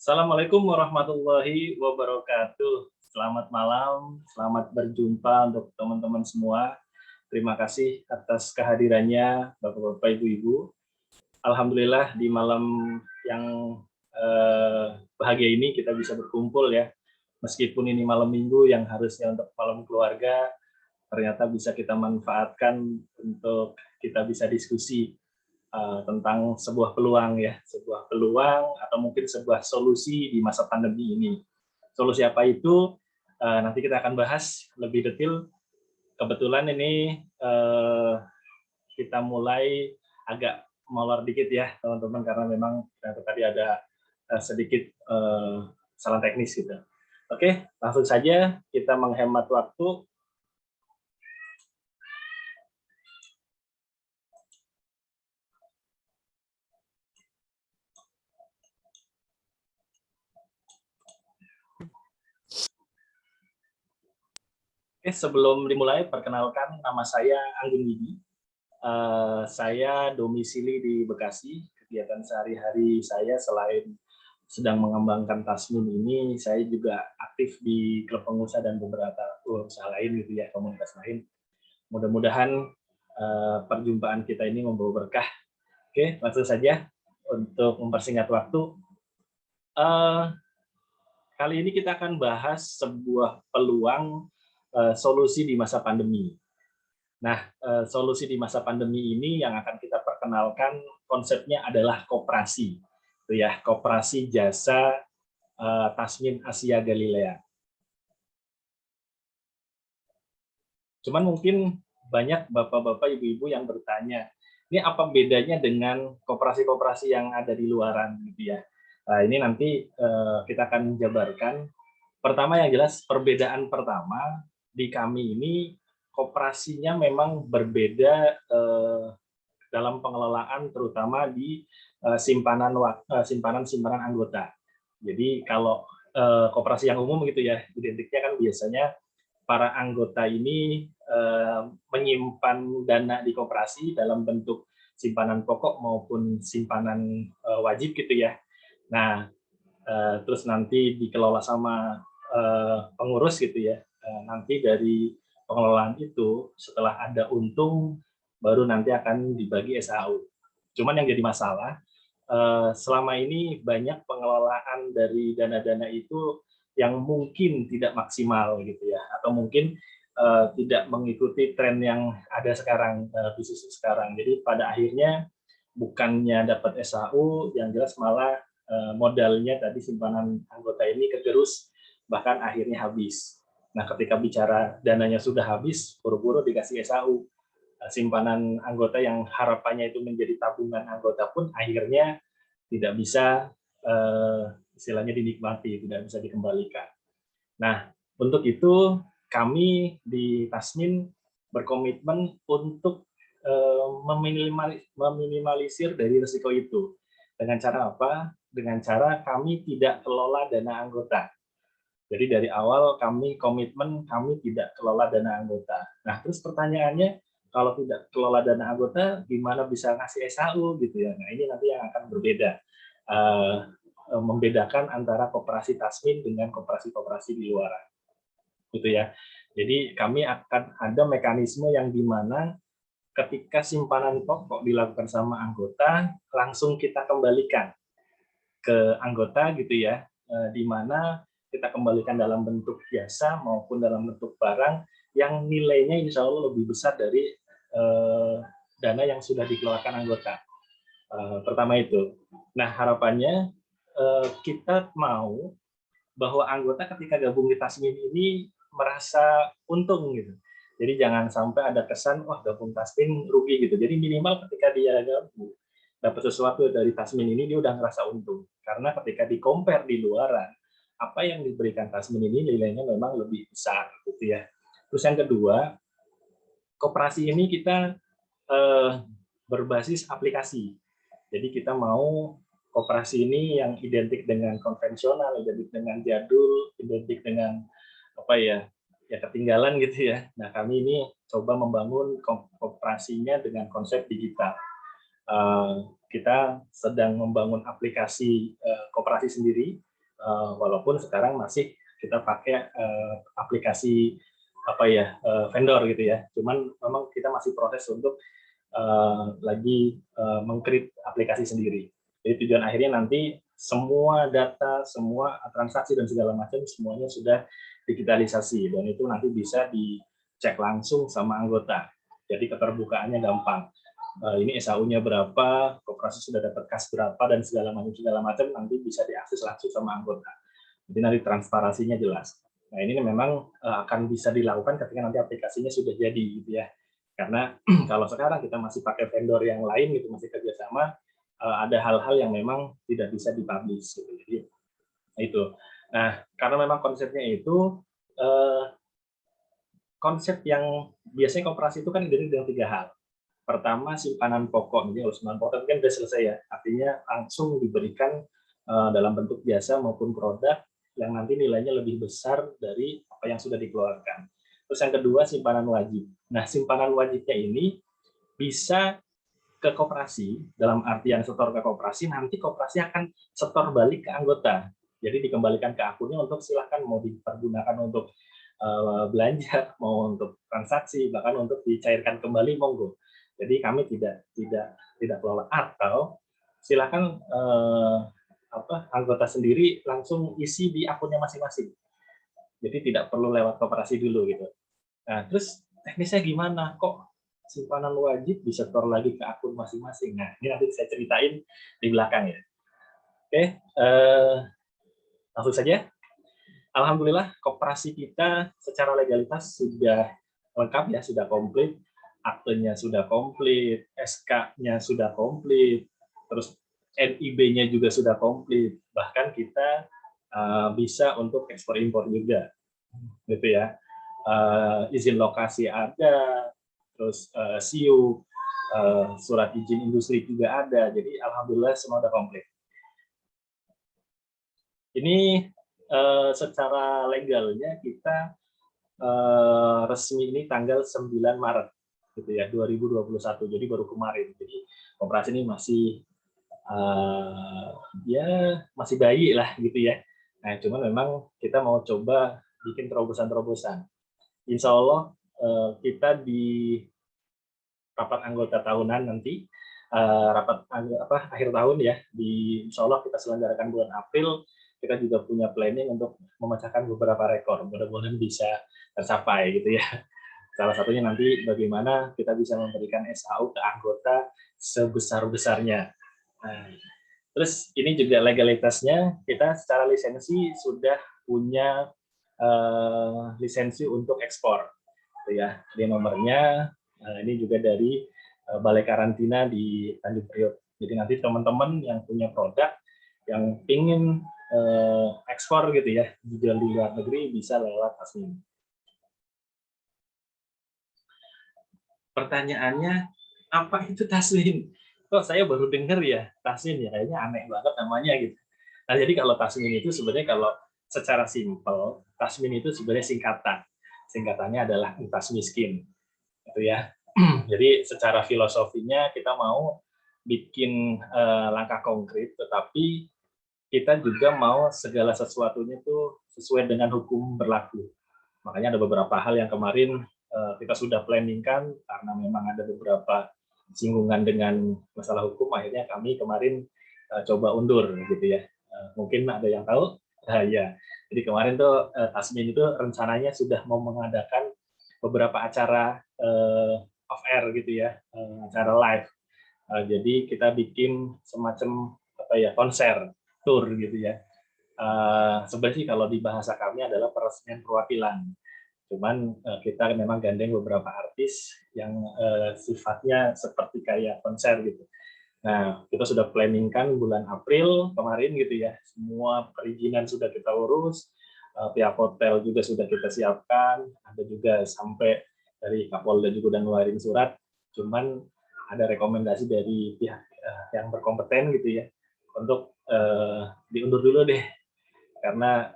Assalamualaikum warahmatullahi wabarakatuh. Selamat malam, selamat berjumpa untuk teman-teman semua. Terima kasih atas kehadirannya Bapak-Bapak, Ibu-Ibu. Alhamdulillah di malam yang bahagia ini kita bisa berkumpul ya. Meskipun ini malam minggu yang harusnya untuk malam keluarga, ternyata bisa kita manfaatkan untuk kita bisa diskusi tentang sebuah peluang ya, sebuah peluang atau mungkin sebuah solusi di masa pandemi ini. Solusi apa itu? Nanti kita akan bahas lebih detail. Kebetulan ini kita mulai agak molor dikit ya teman-teman, karena memang tadi ada sedikit salah teknis gitu. Oke, langsung saja kita menghemat waktu. Oke, sebelum dimulai, perkenalkan nama saya Anggun Widi. Saya domisili di Bekasi. Kegiatan sehari-hari saya selain sedang mengembangkan Tasmin ini, saya juga aktif di klub pengusaha dan beberapa usaha lain gitu ya, komunitas lain. Mudah-mudahan perjumpaan kita ini membawa berkah. Oke, langsung saja untuk mempersingkat waktu. Kali ini kita akan bahas sebuah peluang solusi di masa pandemi. Nah, solusi di masa pandemi ini yang akan kita perkenalkan konsepnya adalah koperasi, itu ya, koperasi jasa Tasmin Asia Galilea. Cuman mungkin banyak bapak-bapak, ibu-ibu yang bertanya, ini apa bedanya dengan koperasi-koperasi yang ada di luaran gitu ya. Nah, ini nanti kita akan jabarkan. Pertama yang jelas, perbedaan pertama di kami ini koperasinya memang berbeda dalam pengelolaan, terutama di simpanan anggota. Jadi kalau koperasi yang umum gitu ya, identiknya kan biasanya para anggota ini menyimpan dana di koperasi dalam bentuk simpanan pokok maupun simpanan wajib gitu ya. Nah, terus nanti dikelola sama pengurus gitu ya. Nanti dari pengelolaan itu setelah ada untung baru nanti akan dibagi SAU. Cuman yang jadi masalah selama ini banyak pengelolaan dari dana-dana itu yang mungkin tidak maksimal gitu ya, atau mungkin tidak mengikuti tren yang ada sekarang, bisnis sekarang. Jadi pada akhirnya bukannya dapat SAU, yang jelas malah modalnya tadi simpanan anggota ini kegerus, bahkan akhirnya habis. Nah, ketika bicara dananya sudah habis, buru-buru dikasih SAU. Simpanan anggota yang harapannya itu menjadi tabungan anggota pun akhirnya tidak bisa istilahnya dinikmati, tidak bisa dikembalikan. Nah, untuk itu kami di Tasmin berkomitmen untuk meminimalisir dari risiko itu. Dengan cara apa? Dengan cara kami tidak kelola dana anggota. Jadi dari awal kami komitmen kami tidak kelola dana anggota. Nah, terus pertanyaannya, kalau tidak kelola dana anggota, gimana bisa ngasih SAU gitu ya? Nah, ini nanti yang akan berbeda. Membedakan antara koperasi Tasmin dengan koperasi-koperasi di luar. Gitu ya. Jadi kami akan ada mekanisme yang di mana ketika simpanan pokok dilakukan sama anggota, langsung kita kembalikan ke anggota gitu ya, di mana kita kembalikan dalam bentuk jasa maupun dalam bentuk barang yang nilainya insya Allah lebih besar dari dana yang sudah dikeluarkan anggota. Pertama itu. Nah, harapannya kita mau bahwa anggota ketika gabung di Tasmin ini merasa untung gitu. Jadi jangan sampai ada kesan, wah gabung Tasmin rugi gitu. Jadi minimal ketika dia gabung, dapat sesuatu dari Tasmin ini, dia udah ngerasa untung. Karena ketika di-compare di luaran, apa yang diberikan Tasmin ini nilainya memang lebih besar gitu ya. Terus yang kedua, koperasi ini kita berbasis aplikasi. Jadi kita mau koperasi ini yang identik dengan konvensional, identik dengan jadul, identik dengan apa ya, ya ketinggalan gitu ya. Nah, kami ini coba membangun koperasinya dengan konsep digital. Kita sedang membangun aplikasi koperasi sendiri, walaupun sekarang masih kita pakai aplikasi vendor gitu ya. Cuman memang kita masih proses untuk lagi meng-create aplikasi sendiri. Jadi tujuan akhirnya nanti semua data, semua transaksi dan segala macam semuanya sudah digitalisasi dan itu nanti bisa dicek langsung sama anggota. Jadi keterbukaannya gampang. Ini SAU-nya berapa, koperasi sudah dapat kas berapa dan segala macam nanti bisa diakses langsung sama anggota. Jadi nanti transparansinya jelas. Nah ini memang akan bisa dilakukan ketika nanti aplikasinya sudah jadi gitu ya. Karena kalau sekarang kita masih pakai vendor yang lain gitu, masih kerjasama, ada hal-hal yang memang tidak bisa dipublish gitu. Jadi itu. Nah karena memang konsepnya itu konsep yang biasanya koperasi itu kan identik dengan 3 hal. Pertama simpanan pokok, jadi kalau simpanan pokok kan sudah selesai ya, artinya langsung diberikan dalam bentuk jasa maupun produk yang nanti nilainya lebih besar dari apa yang sudah dikeluarkan. Terus yang kedua simpanan wajib. Nah simpanan wajibnya ini bisa ke koperasi, dalam artian setor ke koperasi, nanti koperasi akan setor balik ke anggota. Jadi dikembalikan ke akunnya untuk silahkan mau dipergunakan untuk belanja, mau untuk transaksi, bahkan untuk dicairkan kembali monggo. Jadi kami tidak kelola atau silakan anggota sendiri langsung isi di akunnya masing-masing. Jadi tidak perlu lewat koperasi dulu gitu. Nah, terus teknisnya gimana? Kok simpanan wajib bisa setor lagi ke akun masing-masing? Nah, ini nanti saya ceritain di belakang ya. Oke, langsung saja. Alhamdulillah koperasi kita secara legalitas sudah lengkap ya, sudah komplit, aktenya sudah komplit, SK-nya sudah komplit, terus NIB-nya juga sudah komplit, bahkan kita bisa untuk ekspor impor juga, gitu ya. Izin lokasi ada, terus SIU, surat izin industri juga ada, jadi alhamdulillah semua sudah komplit. Ini secara legalnya kita resmi ini tanggal 9 Maret gitu ya 2021, jadi baru kemarin. Jadi koperasi ini masih masih bayi lah gitu ya. Nah cuman memang kita mau coba bikin terobosan-terobosan. Insya Allah kita di rapat anggota tahunan nanti, rapat akhir tahun ya, insya Allah kita selenggarakan bulan April. Kita juga punya planning untuk memecahkan beberapa rekor, mudah-mudahan bisa tercapai gitu ya. Salah satunya nanti bagaimana kita bisa memberikan SAU ke anggota sebesar-besarnya. Nah, terus ini juga legalitasnya, kita secara lisensi sudah punya lisensi untuk ekspor. Gitu ya. Jadi nomornya ini juga dari Balai Karantina di Tanjung Priok. Jadi nanti teman-teman yang punya produk yang ingin ekspor gitu ya, dijual di luar negeri bisa lewat Tasmin. Pertanyaannya, apa itu Tasmin? Kok saya baru dengar ya Tasmin ya, kayaknya aneh banget namanya gitu. Nah jadi kalau Tasmin itu sebenarnya kalau secara simpel, Tasmin itu sebenarnya singkatan. Singkatannya adalah entas miskin, gitu ya. Jadi secara filosofinya kita mau bikin langkah konkret, tetapi kita juga mau segala sesuatunya itu sesuai dengan hukum berlaku. Makanya ada beberapa hal yang kemarin kita sudah planningkan karena memang ada beberapa singgungan dengan masalah hukum, akhirnya kami kemarin coba undur gitu ya. Mungkin ada yang tahu? Ya. Jadi kemarin tuh Tasmin itu rencananya sudah mau mengadakan beberapa acara off air gitu ya, acara live. Jadi kita bikin semacam konser tour gitu ya. Sebenarnya sih kalau di bahasa kami adalah peresmian perwakilan. Cuman kita memang gandeng beberapa artis yang sifatnya seperti kayak konser gitu. Nah, kita sudah planningkan bulan April kemarin gitu ya. Semua perizinan sudah kita urus, pihak hotel juga sudah kita siapkan, ada juga sampai dari Kapolda juga udah ngeluarin surat. Cuman ada rekomendasi dari pihak yang berkompeten gitu ya untuk diundur dulu deh karena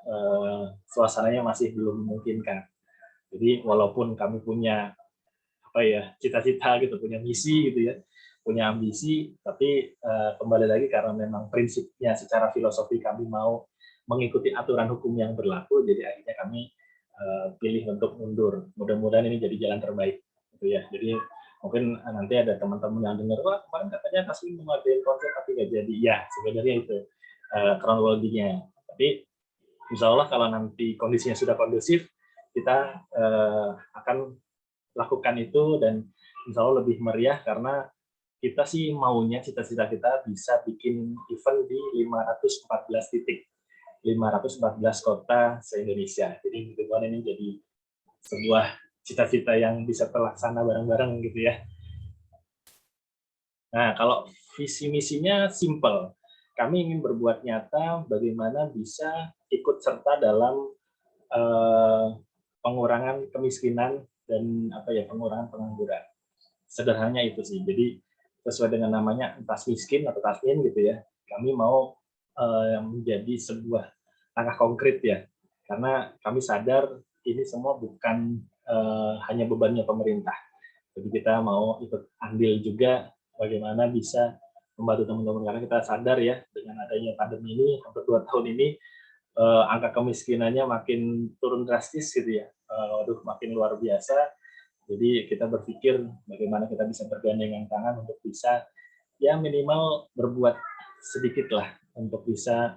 suasananya masih belum memungkinkan. Jadi walaupun kami punya cita-cita gitu, punya misi gitu ya, punya ambisi, tapi kembali lagi karena memang prinsipnya secara filosofi kami mau mengikuti aturan hukum yang berlaku, jadi akhirnya kami pilih untuk mundur. Mudah-mudahan ini jadi jalan terbaik, gitu ya. Jadi mungkin nanti ada teman-teman yang dengar, wah kemarin katanya Taslim mau ngadain konser tapi nggak jadi. Ya, sebenarnya itu kronologinya. Tapi insya Allah kalau nanti kondisinya sudah kondusif, kita akan lakukan itu dan insya Allah lebih meriah karena kita sih maunya cita-cita kita bisa bikin event di 514 titik. 514 kota se-Indonesia. Jadi mudah-mudahan ini jadi sebuah cita-cita yang bisa terlaksana bareng-bareng gitu ya. Nah, kalau visi misinya simple. Kami ingin berbuat nyata bagaimana bisa ikut serta dalam pengurangan kemiskinan dan pengurangan pengangguran. Sederhananya itu sih. Jadi sesuai dengan namanya tas miskin atau tasmin gitu ya. Kami mau menjadi sebuah langkah konkret ya, karena kami sadar ini semua bukan hanya bebannya pemerintah. Jadi kita mau ikut andil juga bagaimana bisa membantu teman-teman, karena kita sadar ya dengan adanya pandemi ini hampir 2 tahun ini angka kemiskinannya makin turun drastis gitu ya, makin luar biasa. Jadi kita berpikir bagaimana kita bisa bergandengan tangan untuk bisa ya minimal berbuat sedikit lah untuk bisa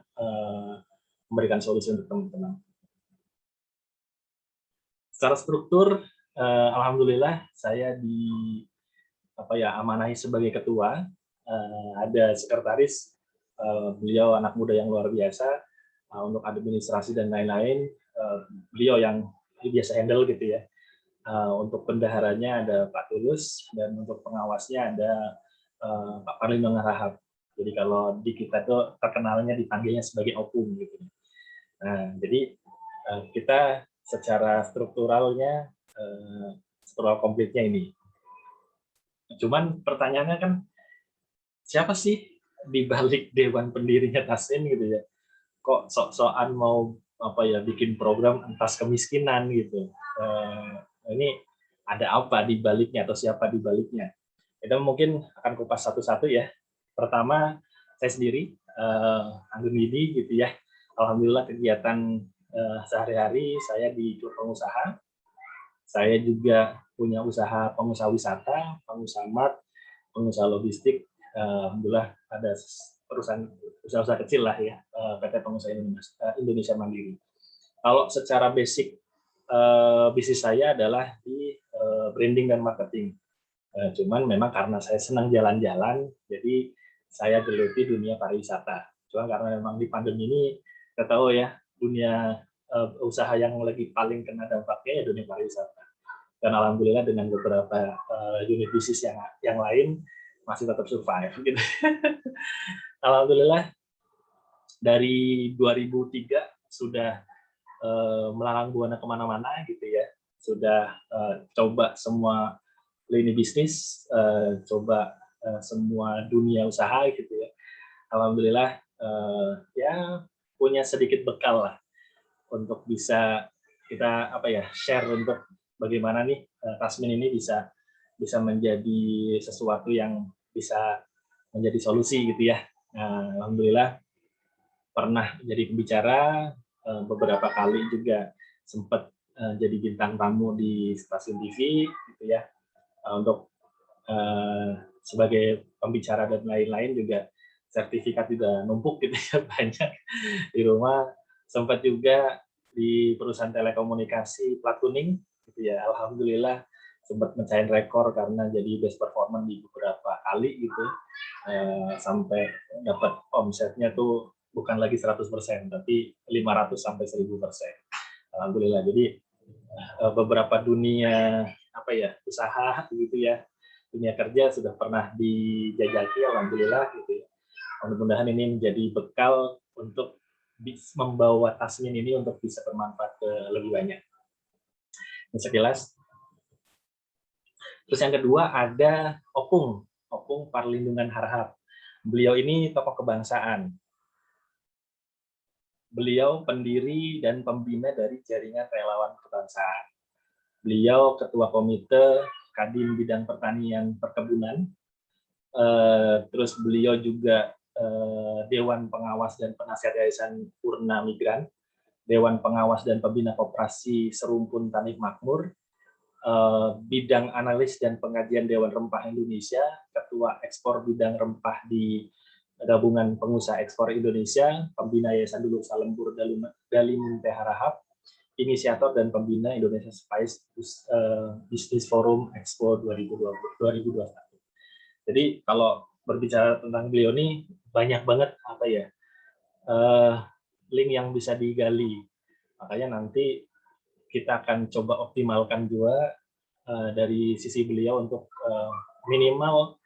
memberikan solusi untuk teman-teman. Secara struktur, alhamdulillah saya amanahi sebagai ketua. Ada sekretaris, beliau anak muda yang luar biasa. Untuk administrasi dan lain-lain, beliau yang biasa handle gitu ya. Untuk bendaharanya ada Pak Tulus dan untuk pengawasnya ada Pak Parlino Ngarahap. Jadi kalau di kita tuh terkenalnya dipanggilnya sebagai opung gitu. Nah, jadi kita secara strukturalnya struktural komplitnya ini. Cuman pertanyaannya kan siapa sih di balik dewan pendirinya Tasmin gitu ya? Kok sok-sokan mau bikin program entas kemiskinan gitu. Ini ada apa di baliknya atau siapa di baliknya? Kita mungkin akan kupas satu-satu ya. Pertama, saya sendiri Anggun Widi gitu ya. Alhamdulillah kegiatan sehari-hari saya di klub pengusaha. Saya juga punya usaha pengusaha wisata, pengusaha mart, pengusaha logistik. Alhamdulillah ada perusahaan usaha-usaha kecil lah ya, PT Pengusaha Indonesia Mandiri. Kalau secara basic bisnis saya adalah di branding dan marketing. Cuman memang karena saya senang jalan-jalan, jadi saya geluti dunia pariwisata. Cuma karena memang di pandemi ini, kita tahu ya, dunia usaha yang lagi paling kena dampaknya ya dunia pariwisata. Dan alhamdulillah dengan beberapa unit bisnis yang lain masih tetap survive. Gitu. Alhamdulillah dari 2003 sudah melalang buana kemana-mana gitu ya. Sudah coba semua lini bisnis, coba semua dunia usaha gitu ya. Alhamdulillah ya punya sedikit bekal lah untuk bisa kita share untuk bagaimana nih Tasmin ini bisa menjadi sesuatu yang bisa menjadi solusi gitu ya. Nah, alhamdulillah pernah jadi pembicara beberapa kali juga sempat jadi bintang tamu di stasiun TV gitu ya. Untuk sebagai pembicara dan lain-lain juga sertifikat juga numpuk gitu ya, banyak di rumah. Sempat juga di perusahaan telekomunikasi plat kuning gitu ya, alhamdulillah sempat mencapai rekor karena jadi best performer di beberapa kali gitu, sampai dapat omsetnya tuh bukan lagi 100% tapi 500 sampai 1000%. Alhamdulillah. Jadi beberapa dunia usaha gitu ya, dunia kerja sudah pernah dijajaki, alhamdulillah gitu ya. Mudah-mudahan ini menjadi bekal untuk membawa Tasmin ini untuk bisa bermanfaat ke lebih banyak. Ini sekilas. Terus yang kedua ada Opung Parlindungan Harahap. Beliau ini tokoh kebangsaan. Beliau pendiri dan pembina dari Jaringan Relawan Kebangsaan. Beliau ketua komite Kadin Bidang Pertanian Perkebunan. Terus beliau juga Dewan Pengawas dan Penasihat Yayasan Purna Migran, Dewan Pengawas dan Pembina Koperasi Serumpun Tani Makmur, bidang analis dan pengajian Dewan Rempah Indonesia, ketua ekspor bidang rempah di Gabungan Pengusaha Ekspor Indonesia, pembina Yayasan Dulur Salembur Dalim TH Rahab, inisiator dan pembina Indonesia Spice Business Forum Expo 2021. Jadi kalau berbicara tentang beliau ini banyak banget apa ya link yang bisa digali. Makanya nanti kita akan coba optimalkan juga dari sisi beliau untuk minimal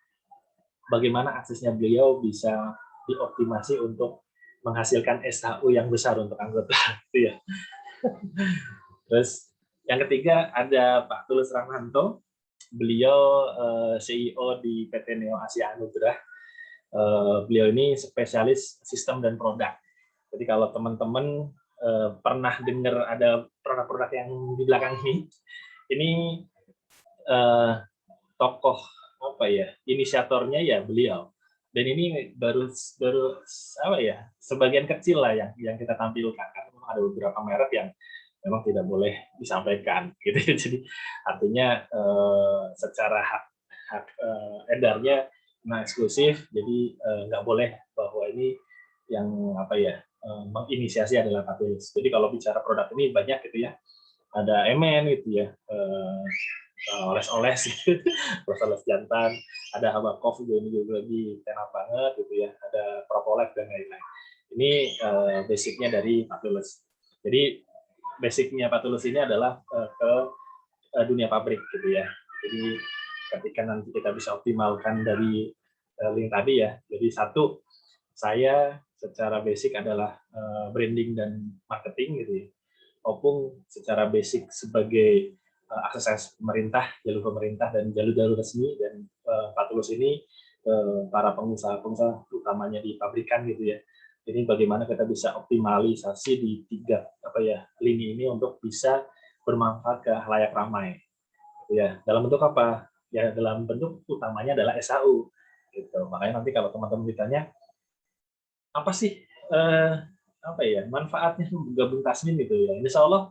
bagaimana aksesnya beliau bisa dioptimasi untuk menghasilkan SHU yang besar untuk anggota. Ya. Terus yang ketiga ada Pak Tulus Rahmanto, beliau CEO di PT Neo Asia Anugrah. Beliau ini spesialis sistem dan produk. Jadi kalau teman-teman pernah dengar ada produk-produk yang di belakang ini tokoh apa ya, inisiatornya ya beliau. Dan ini baru apa ya, sebagian kecil lah yang kita tampilkan, karena memang ada beberapa merek yang memang tidak boleh disampaikan gitu. Jadi artinya secara hak edarnya eksklusif, jadi nggak boleh bahwa ini yang apa ya menginisiasi adalah Patulus. Jadi kalau bicara produk ini banyak gitu ya, ada MN gitu ya, oles-oles gitu, oles jantan, ada Habakov juga ini juga lagi tenar banget gitu ya, ada Propolet dan lain-lain. Ini basicnya dari Patulus. Jadi basicnya Patulus ini adalah ke dunia pabrik gitu ya. Jadi ketika nanti kita bisa optimalkan dari link tadi ya. Jadi satu, saya secara basic adalah branding dan marketing gitu ya. Maupun secara basic sebagai akses pemerintah, jalur pemerintah dan jalur-jalur resmi, dan Patulus ini para pengusaha-pengusaha utamanya di pabrikan gitu ya. Jadi bagaimana kita bisa optimalisasi di tiga apa ya lini ini untuk bisa bermanfaat ke halayak ramai. Gitu ya. Dalam bentuk apa? Ya dalam bentuk utamanya adalah SHU. Gitu. Makanya nanti kalau teman-teman ditanya apa sih apa ya manfaatnya gabung Tasmin gitu ya. Insya Allah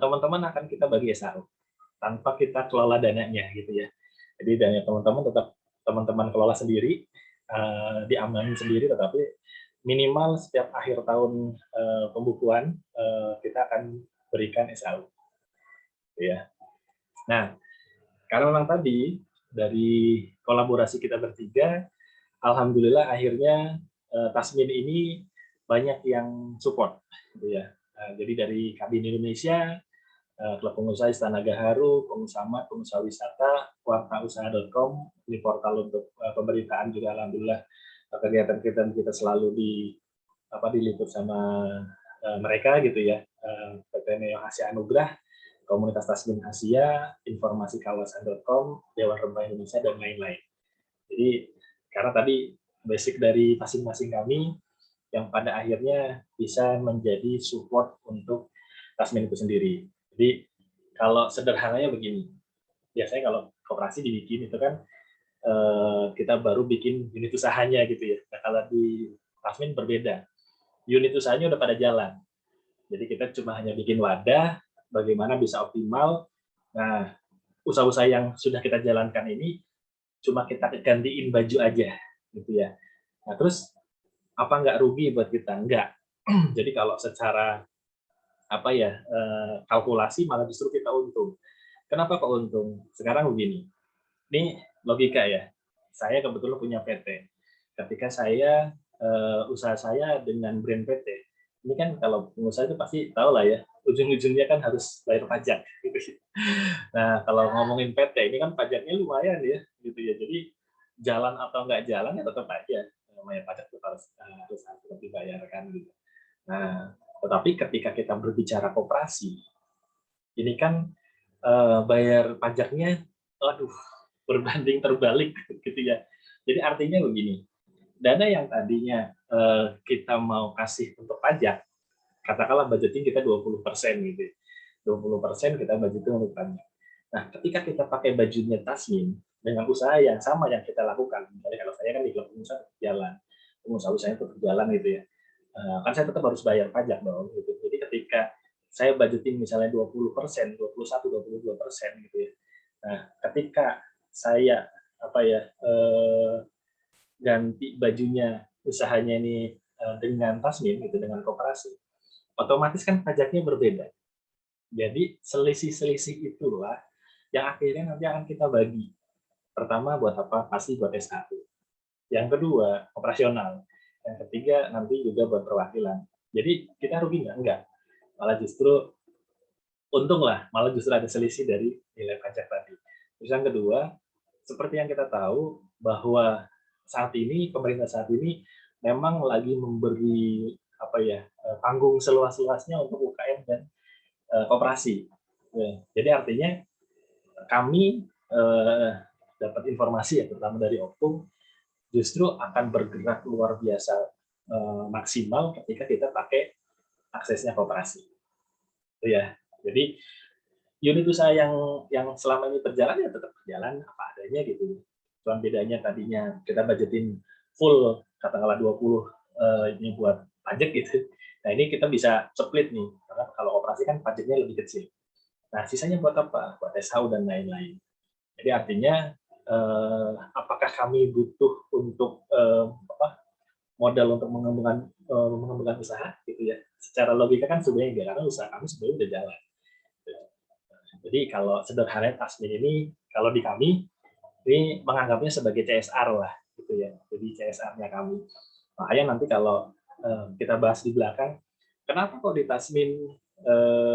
teman-teman akan kita bagi SHU tanpa kita kelola dananya gitu ya. Jadi dana teman-teman tetap teman-teman kelola sendiri, diamanin sendiri, tetapi minimal setiap akhir tahun pembukuan kita akan berikan SHU. Ya. Nah, karena memang tadi dari kolaborasi kita bertiga, alhamdulillah akhirnya Tasmin ini banyak yang support, gitu ya. Jadi dari Kabin Indonesia, Klub Pengusaha Istana Gaharu, Pengusaha Mat, Pengusaha Wisata, wartausaha.com, ini portal untuk pemberitaan juga alhamdulillah kegiatan-kegiatan kita selalu diliput sama mereka gitu ya. PT Neo Asia Anugrah, Komunitas Tasmin Asia, informasi kawasan.com, Dewan Rempah Indonesia, dan lain-lain. Jadi karena tadi basic dari masing-masing kami yang pada akhirnya bisa menjadi support untuk Tasmin itu sendiri. Jadi kalau sederhananya begini, biasanya kalau koperasi dibikin itu kan kita baru bikin unit usahanya gitu ya. Nah kalau di Tasmin berbeda, unit usahanya udah pada jalan. Jadi kita cuma hanya bikin wadah, bagaimana bisa optimal. Nah, usaha-usaha yang sudah kita jalankan ini cuma kita gantiin baju aja, gitu ya. Nah, terus apa nggak rugi buat kita? Enggak. Jadi kalau secara apa ya kalkulasi malah justru kita untung. Kenapa kok untung? Sekarang begini, ini logika ya. Saya kebetulan punya PT. Ketika saya usaha saya dengan brand PT, ini kan kalau pengusaha itu pasti tahu lah ya, ujung-ujungnya kan harus bayar pajak. Gitu. Nah, kalau ngomongin PT ini kan pajaknya lumayan ya, gitu ya. Jadi jalan atau nggak jalan ya tetap aja namanya pajak itu harus dibayarkan gitu. Nah, tetapi ketika kita berbicara koperasi, ini kan bayar pajaknya, aduh, berbanding terbalik gitu ya. Jadi artinya begini, dana yang tadinya kita mau kasih untuk pajak, katakanlah budgeting kita 20% gitu. 20% kita budgeting untuk pajak. Nah, ketika kita pakai bajunya Tasmin dengan usaha yang sama yang kita lakukan, misalnya kalau saya kan di klub usaha jalan, pengusaha-usahanya tetap berjalan gitu ya. Kan saya tetap harus bayar pajak dong gitu. Jadi ketika saya budgeting misalnya 20%, 21, 22% gitu ya. Nah, ketika saya apa ya ganti bajunya usahanya ini dengan Tasmin gitu, dengan koperasi, otomatis kan pajaknya berbeda. Jadi selisih-selisih itulah yang akhirnya nanti akan kita bagi. Pertama buat apa? Pasti buat S1. Yang kedua, operasional. Yang ketiga, nanti juga buat perwakilan. Jadi kita rugi nggak? Enggak. Malah justru untung lah, malah justru ada selisih dari nilai pajak tadi. Terus yang kedua, seperti yang kita tahu bahwa saat ini, pemerintah saat ini memang lagi memberi apa ya panggung seluas-luasnya untuk UKM dan koperasi. Jadi artinya kami dapat informasi ya, terutama dari Optum, justru akan bergerak luar biasa maksimal ketika kita pakai aksesnya koperasi. Itu ya. Jadi unit usaha yang selama ini berjalan ya tetap berjalan apa adanya gitu. Cuman bedanya tadinya kita budgetin full katakanlah 20 ini buat pajak gitu. Nah, ini kita bisa split nih. Karena kalau operasi kan pajaknya lebih kecil. Nah, sisanya buat apa? Buat SHU dan lain-lain. Jadi artinya apakah kami butuh untuk modal untuk mengembangkan usaha gitu ya? Secara logika kan sebenarnya enggak, karena usaha kami sebenarnya udah jalan. Jadi kalau sederhananya Tasmin ini, kalau di kami ini menganggapnya sebagai CSR lah, gitu ya. Jadi CSR-nya kami. Makanya nanti kalau kita bahas di belakang, kenapa kok di Tasmin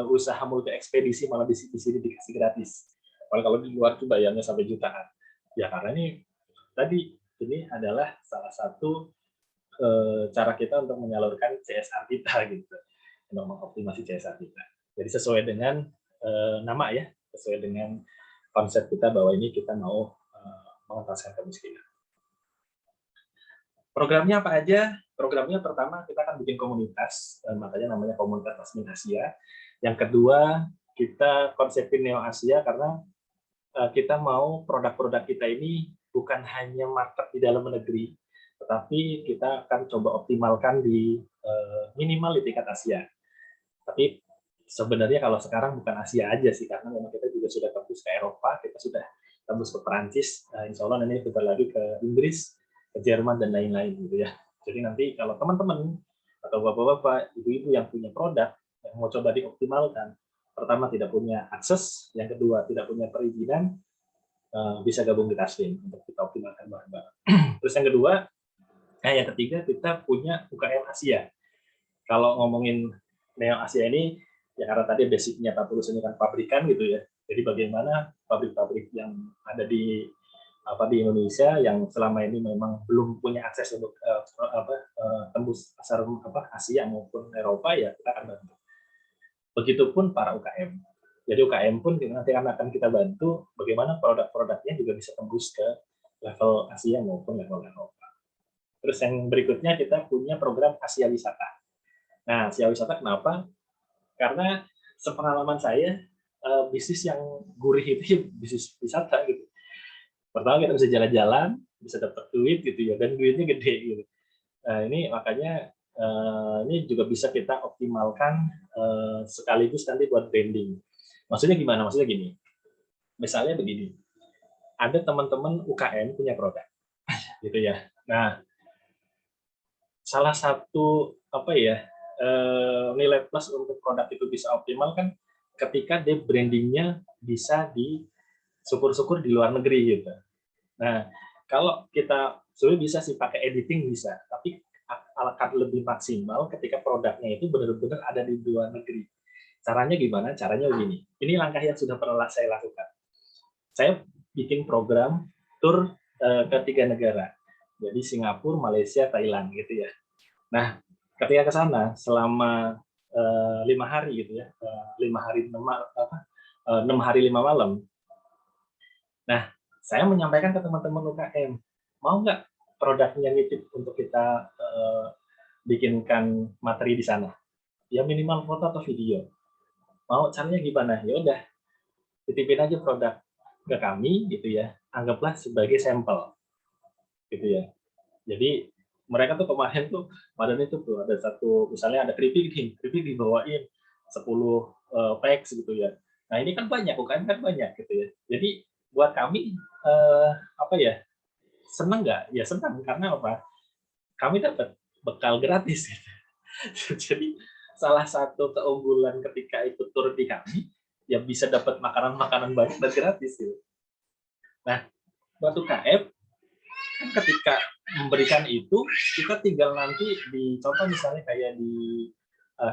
usaha multi ekspedisi malah di sini dikasih gratis? Kalau di luar tuh bayarnya sampai jutaan. Ya karena ini adalah salah satu cara kita untuk menyalurkan CSR kita gitu, untuk mengoptimasi CSR kita. Jadi sesuai dengan nama ya, sesuai dengan konsep kita bahwa ini kita mau mengentaskan kemiskinan. Programnya apa aja? Programnya pertama kita akan bikin komunitas, makanya namanya komunitas Tasmin Asia. Yang kedua kita konsepin Neo Asia karena kita mau produk-produk kita ini bukan hanya market di dalam negeri, tetapi kita akan coba optimalkan di minimal di tingkat Asia. Tapi sebenarnya kalau sekarang bukan Asia aja sih, karena memang kita juga sudah tembus ke Eropa, kita sudah tembus ke Perancis, insya Allah nanti kita lagi ke Inggris, ke Jerman, dan lain-lain gitu ya. Jadi nanti kalau teman-teman atau bapak-bapak, ibu-ibu yang punya produk, yang mau coba dioptimalkan, pertama tidak punya akses, yang kedua tidak punya perizinan, bisa gabung di Taslim untuk kita optimalkan bareng-bareng. Terus yang kedua, yang ketiga kita punya UKM Asia. Kalau ngomongin Neo Asia ini, ya karena tadi basicnya Pak Tulus ini kan pabrikan gitu ya. Jadi bagaimana pabrik-pabrik yang ada di Indonesia yang selama ini memang belum punya akses untuk tembus pasar Asia maupun Eropa, ya kita akan bantu. Begitupun para UKM. Jadi UKM pun nanti akan kita bantu bagaimana produk-produknya juga bisa tembus ke level Asia maupun level Eropa. Terus yang berikutnya kita punya program Asia Wisata. Nah, Asia Wisata kenapa? Karena sepengalaman saya, bisnis yang gurih itu bisnis wisata gitu. Pertama kita bisa jalan-jalan, bisa dapat duit gitu ya, dan duitnya gede gitu. Nah, ini makanya ini juga bisa kita optimalkan sekaligus nanti buat branding. Maksudnya gimana? Maksudnya gini, misalnya begini, ada teman-teman UKM punya produk, gitu ya. Nah, salah satu nilai plus untuk produk itu bisa optimal kan ketika dia brandingnya bisa di syukur-syukur di luar negeri gitu. Nah, kalau kita sebenarnya bisa sih pakai editing bisa, tapi akan lebih maksimal ketika produknya itu benar-benar ada di luar negeri. Caranya gimana? Caranya begini. Ini langkah yang sudah pernah saya lakukan. Saya bikin program tur ke 3 negara. Jadi Singapura, Malaysia, Thailand gitu ya. Nah, ketika ke sana selama 5 hari gitu ya, 5 hari 6 hari 5 malam. Nah, saya menyampaikan ke teman-teman UKM, mau nggak produknya nitip untuk kita bikinkan materi di sana? Ya minimal foto atau video. Mau caranya gimana? Ya udah, titipin aja produk ke kami gitu ya, anggaplah sebagai sampel gitu ya. Jadi mereka tuh kemarin itu tuh ada satu, misalnya ada keripik nih, keripik dibawain 10 packs gitu ya. Nah ini kan banyak, UKM kan banyak gitu ya. Jadi buat kami apa ya, seneng nggak? Ya senang, karena apa? Kami dapat bekal gratis gitu. Jadi salah satu keunggulan ketika ikut tur di kami, ya bisa dapat makanan-makanan banyak dan gratis gitu. Nah, buat UKM kan ketika memberikan itu, kita tinggal nanti di contoh misalnya kayak di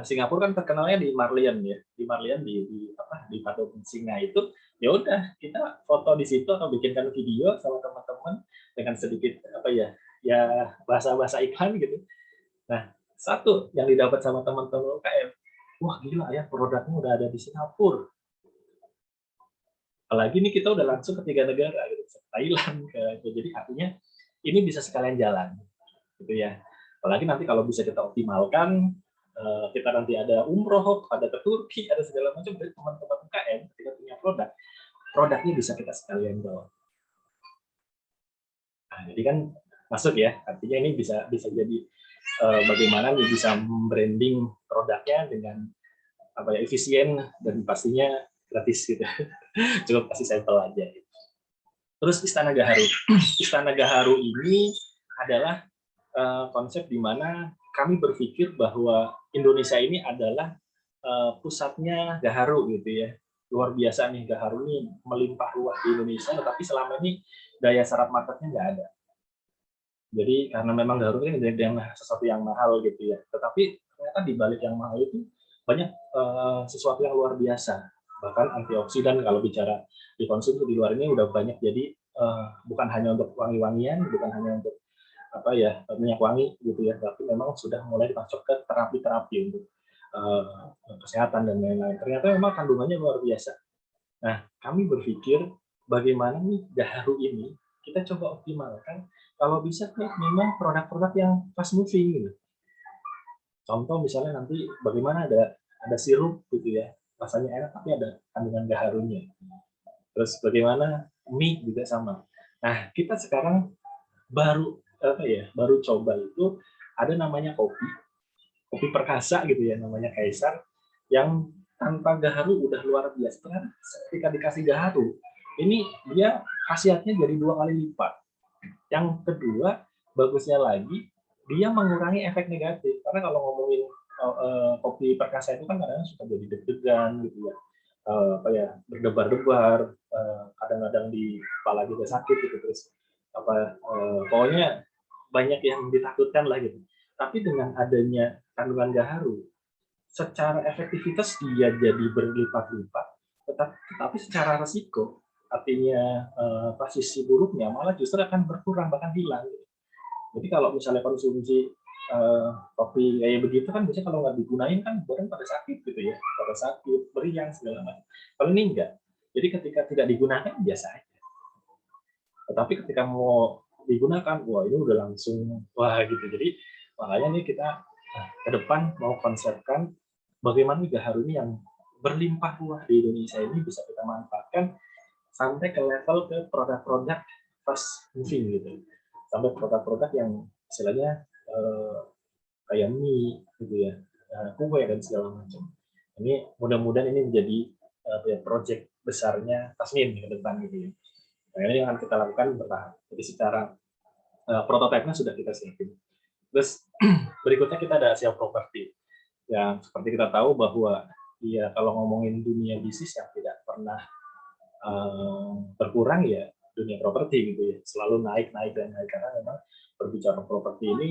Singapura kan terkenalnya di Marlian ya, di Marlian di patung singa itu, ya udah kita foto di situ atau bikinkan video sama teman-teman dengan sedikit apa ya, ya bahasa-bahasa iklan gitu. Nah, satu yang didapat sama teman-teman UKM, wah gila ya produknya udah ada di Singapura. Apalagi ini kita udah langsung ke 3 negara gitu, Thailand, jadi artinya ini bisa sekalian jalan, gitu ya. Apalagi nanti kalau bisa kita optimalkan, kita nanti ada umroh, ada ke Turki, ada segala macam dari teman-teman UKM, ketika punya produknya bisa kita sekalian bawa. Nah, jadi kan masuk ya, artinya ini bisa bisa jadi bagaimana nih bisa branding produknya dengan apa ya, efisien dan pastinya gratis gitu. Cukup kasih sampel aja. Terus Istana Gaharu. Istana Gaharu ini adalah konsep di mana kami berpikir bahwa Indonesia ini adalah pusatnya Gaharu gitu ya. Luar biasa nih, Gaharu ini melimpah ruah di Indonesia, tetapi selama ini daya serap marketnya nggak ada. Jadi karena memang Gaharu ini sesuatu yang mahal gitu ya. Tetapi ternyata di balik yang mahal itu banyak sesuatu yang luar biasa. Bahkan antioksidan kalau bicara dikonsumsi di luar ini udah banyak, jadi bukan hanya untuk wangi-wangian, bukan hanya untuk apa ya, minyak wangi gitu ya, tapi memang sudah mulai masuk ke terapi-terapi untuk kesehatan dan lain-lain. Ternyata memang kandungannya luar biasa. Nah, kami berpikir bagaimana nih Gaharu ini kita coba optimalkan, kalau bisa memang produk-produk yang fast moving gitu. Contoh misalnya nanti bagaimana ada sirup gitu ya, rasanya enak tapi ada kandungan Gaharunya. Terus bagaimana mie juga sama. Nah, kita sekarang baru coba itu ada namanya kopi perkasa gitu ya, namanya Kaisar, yang tanpa Gaharu udah luar biasa. Ternyata ketika dikasih Gaharu, ini dia khasiatnya jadi 2 kali lipat. Yang kedua, bagusnya lagi, dia mengurangi efek negatif. Karena kalau ngomongin kopi perkasa itu kan kadang suka jadi deg-degan gitu ya, apa ya, berdebar-debar, kadang-kadang di kepala juga sakit gitu, terus apa, pokoknya banyak yang ditakutkan lah gitu. Tapi dengan adanya kandungan Gaharu, secara efektivitas dia jadi berlipat-lipat, tetapi secara resiko, artinya sisi buruknya malah justru akan berkurang, bahkan hilang. Jadi kalau misalnya konsumsi kopi kayak begitu kan biasanya kalau nggak digunain kan orang pada sakit gitu ya, pada sakit, beriang segala macam. Kalau ini enggak. Jadi ketika tidak digunakan biasa aja. Tetapi ketika mau digunakan, wah ini udah langsung wah gitu. Jadi makanya nih kita ke depan mau konsepkan bagaimana Gaharu ini yang berlimpah ruah di Indonesia ini bisa kita manfaatkan sampai ke level ke produk-produk fast moving gitu, sampai produk-produk yang istilahnya kayak mie gitu ya, kue dan segala macam. Ini mudah-mudahan ini menjadi project besarnya Tasmin ke depan gitu ya. Nah, ini yang akan kita lakukan bertahap. Jadi secara prototipenya sudah kita siapin. Terus berikutnya kita ada SEO property. Yang seperti kita tahu bahwa ya kalau ngomongin dunia bisnis yang tidak pernah berkurang ya dunia properti gitu ya, selalu naik dan naik, karena memang berbicara properti ini,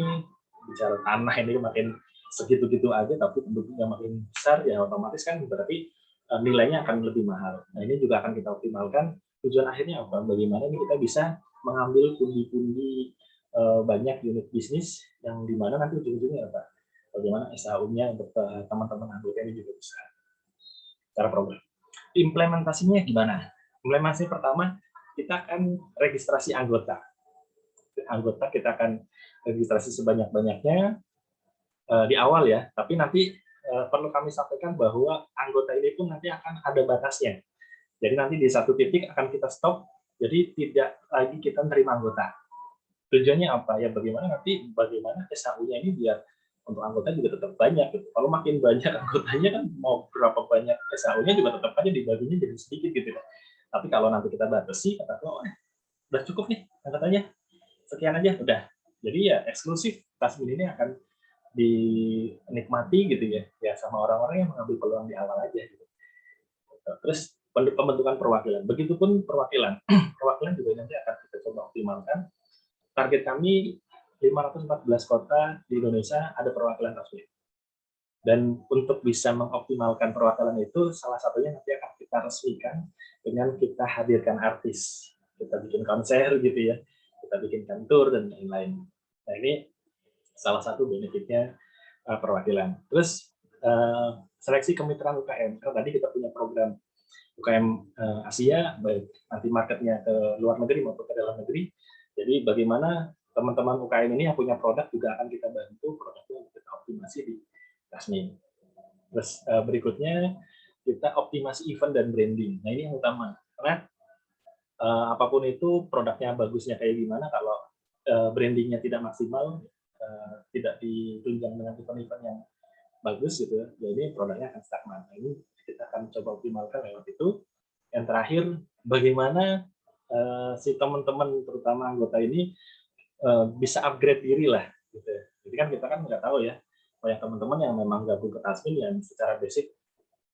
bicara tanah ini makin segitu-gitu aja, tapi penduduknya makin besar ya otomatis kan berarti nilainya akan lebih mahal. Nah ini juga akan kita optimalkan. Tujuan akhirnya apa? Bagaimana ini kita bisa mengambil pundi-pundi banyak unit bisnis yang dimana nanti ujung-ujungnya apa? Bagaimana SAU-nya untuk teman-teman anggota ini juga bisa cara program. Implementasinya gimana? Implementasi pertama, kita akan registrasi anggota. Anggota kita akan registrasi sebanyak-banyaknya di awal ya, tapi nanti perlu kami sampaikan bahwa anggota ini pun nanti akan ada batasnya. Jadi nanti di satu titik akan kita stop, jadi tidak lagi kita menerima anggota. Tujuannya apa? Ya bagaimana SAU-nya ini biar untuk anggota juga tetap banyak gitu. Kalau makin banyak anggotanya kan mau berapa banyak SAU-nya juga tetap aja dibaginya jadi sedikit gitu ya. Tapi kalau nanti kita batasi, kata oh, udah cukup nih anggotanya, sekian aja udah. Jadi ya eksklusif Tasmin ini akan dinikmati gitu ya, ya sama orang-orang yang mengambil peluang di awal aja gitu. Terus pembentukan perwakilan, begitupun perwakilan, perwakilan juga nanti akan kita coba optimalkan. Target kami 514 kota di Indonesia ada perwakilan Tasmin. Dan untuk bisa mengoptimalkan perwakilan itu, salah satunya nanti akan kita resmikan dengan kita hadirkan artis. Kita bikin konser gitu ya, kita bikin kantor dan lain-lain. Nah ini salah satu benefitnya perwakilan. Terus seleksi kemitraan UKM. Karena tadi kita punya program UKM Asia, baik nanti marketnya ke luar negeri maupun ke dalam negeri. Jadi bagaimana teman-teman UKM ini yang punya produk juga akan kita bantu produknya kita optimasi di Tasmin. Terus berikutnya kita optimasi event dan branding. Nah ini yang utama karena apapun itu produknya bagusnya kayak gimana kalau brandingnya tidak maksimal, tidak ditunjang dengan event-event yang bagus gitu ya, jadi produknya akan stagnan. Nah, ini kita akan coba optimalkan lewat itu. Yang terakhir, bagaimana si teman-teman terutama anggota ini bisa upgrade diri lah gitu. Jadi kan kita kan nggak tahu ya, banyak teman-teman yang memang gabung ke Tasmin yang secara basic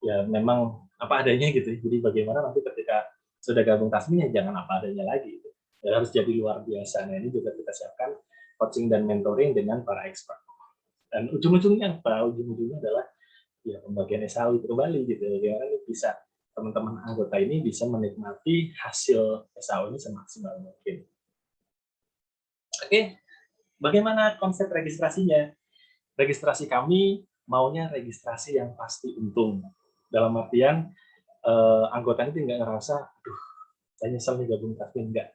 ya memang apa adanya gitu. Jadi bagaimana nanti ketika sudah gabung Tasmin ya jangan apa adanya lagi gitu. Ya, harus jadi luar biasa. Nah ini juga kita siapkan coaching dan mentoring dengan para expert. Dan ujung-ujungnya apa? Ujung-ujungnya adalah ya pembagian SAU kembali gitu. Bagaimana bisa teman-teman anggota ini bisa menikmati hasil SAU ini semaksimal mungkin. Oke, bagaimana konsep registrasinya? Registrasi kami maunya registrasi yang pasti untung. Dalam artian anggota ini nggak ngerasa, aduh, saya nyesel nih gabung di Tasmin, enggak.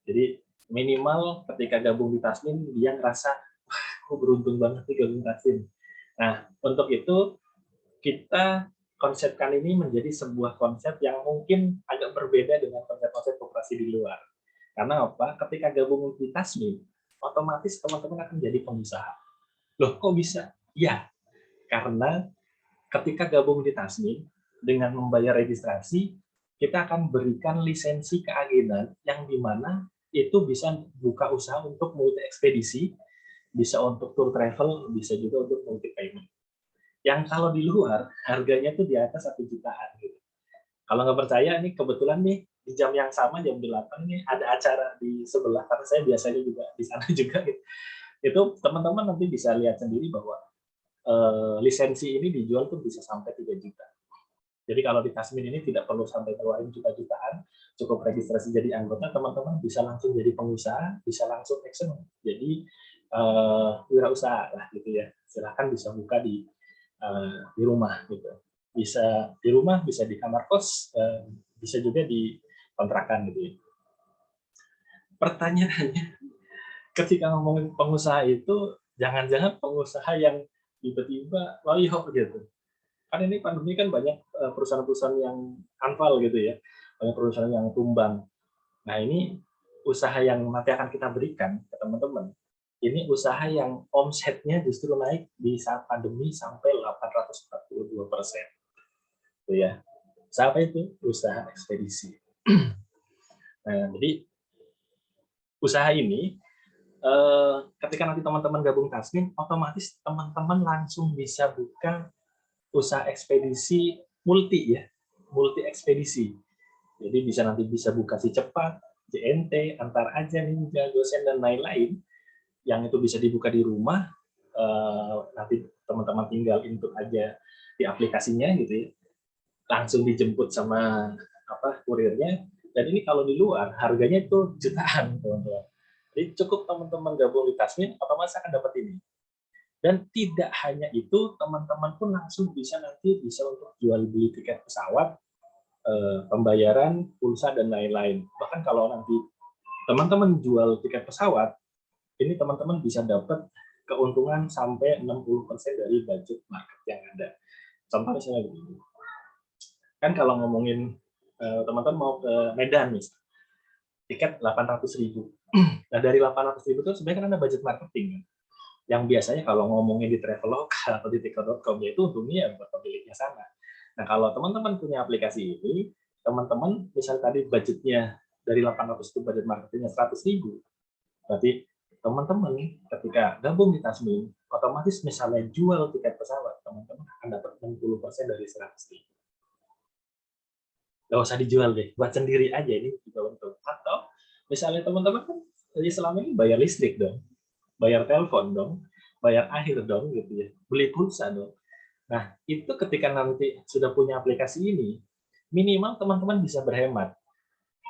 Jadi minimal ketika gabung di Tasmin dia ngerasa, wah, aku beruntung banget nih gabung di Tasmin. Nah, untuk itu kita konsepkan ini menjadi sebuah konsep yang mungkin agak berbeda dengan konsep-konsep koperasi di luar. Karena apa? Ketika gabung di Tasmin, otomatis teman-teman akan jadi pengusaha. Loh, kok bisa? Ya, karena ketika gabung di Tasmin, dengan membayar registrasi, kita akan berikan lisensi keagenan yang dimana itu bisa buka usaha untuk multi ekspedisi, bisa untuk tour travel, bisa juga untuk multi payment. Yang kalau di luar harganya tuh di atas 1 jutaan gitu. Kalau nggak percaya nih kebetulan nih di jam yang sama jam 8 nih ada acara di sebelah karena saya biasanya juga di sana juga gitu. Itu teman-teman nanti bisa lihat sendiri bahwa lisensi ini dijual tuh bisa sampai 3 juta. Jadi kalau di Tasmin ini tidak perlu sampai keluarin juta-jutaan, cukup registrasi jadi anggota, teman-teman bisa langsung jadi pengusaha, bisa langsung action jadi wirausaha lah gitu ya. Silahkan bisa buka di rumah gitu. Bisa di rumah, bisa di kamar kos, bisa juga di kontrakan gitu ya. Pertanyaannya, ketika ngomongin pengusaha itu, jangan-jangan pengusaha yang tiba-tiba loyo gitu. Kan ini pandemi kan banyak perusahaan-perusahaan yang anfal gitu ya, banyak perusahaan yang tumbang. Nah ini usaha yang nanti akan kita berikan ke teman-teman, ini usaha yang omsetnya justru naik di saat pandemi sampai 842%. Gitu ya. Siapa itu? Usaha ekspedisi. Nah, jadi usaha ini ketika nanti teman-teman gabung Tasmin, otomatis teman-teman langsung bisa buka usaha ekspedisi multi ya, multi ekspedisi. Jadi bisa buka si cepat, JNT, antar aja, Ninja, Gosen dan lain-lain yang itu bisa dibuka di rumah. Nanti teman-teman tinggal input aja di aplikasinya gitu ya, langsung dijemput sama kurirnya. Dan ini kalau di luar harganya itu jutaan teman-teman. Jadi cukup teman-teman gabung di Tasmin, otomatis akan dapat ini. Dan tidak hanya itu, teman-teman pun langsung bisa untuk jual beli tiket pesawat, pembayaran, pulsa dan lain-lain. Bahkan kalau nanti teman-teman jual tiket pesawat, ini teman-teman bisa dapat keuntungan sampai 60% dari budget market yang ada. Contoh misalnya begini. Kan kalau ngomongin teman-teman mau ke Medan misalnya, tiket 800.000. Nah, dari 800.000 itu sebenarnya kan ada budget marketing kan, yang biasanya kalau ngomongin di Traveloka atau di Tiket.com ya itu untungnya ya buat pemiliknya sana. Nah, kalau teman-teman punya aplikasi ini, teman-teman misal tadi budgetnya dari 800 itu budget marketingnya 100.000, berarti teman-teman ketika gabung di Tasmin, otomatis misalnya jual tiket pesawat, teman-teman akan dapat 60% dari 100.000. Nggak usah dijual deh, buat sendiri aja ini juga untung. Atau misalnya teman-teman kan jadi selama ini bayar listrik dong, bayar telepon dong, bayar air dong gitu ya, beli pulsa dong. Nah, itu ketika nanti sudah punya aplikasi ini, minimal teman-teman bisa berhemat.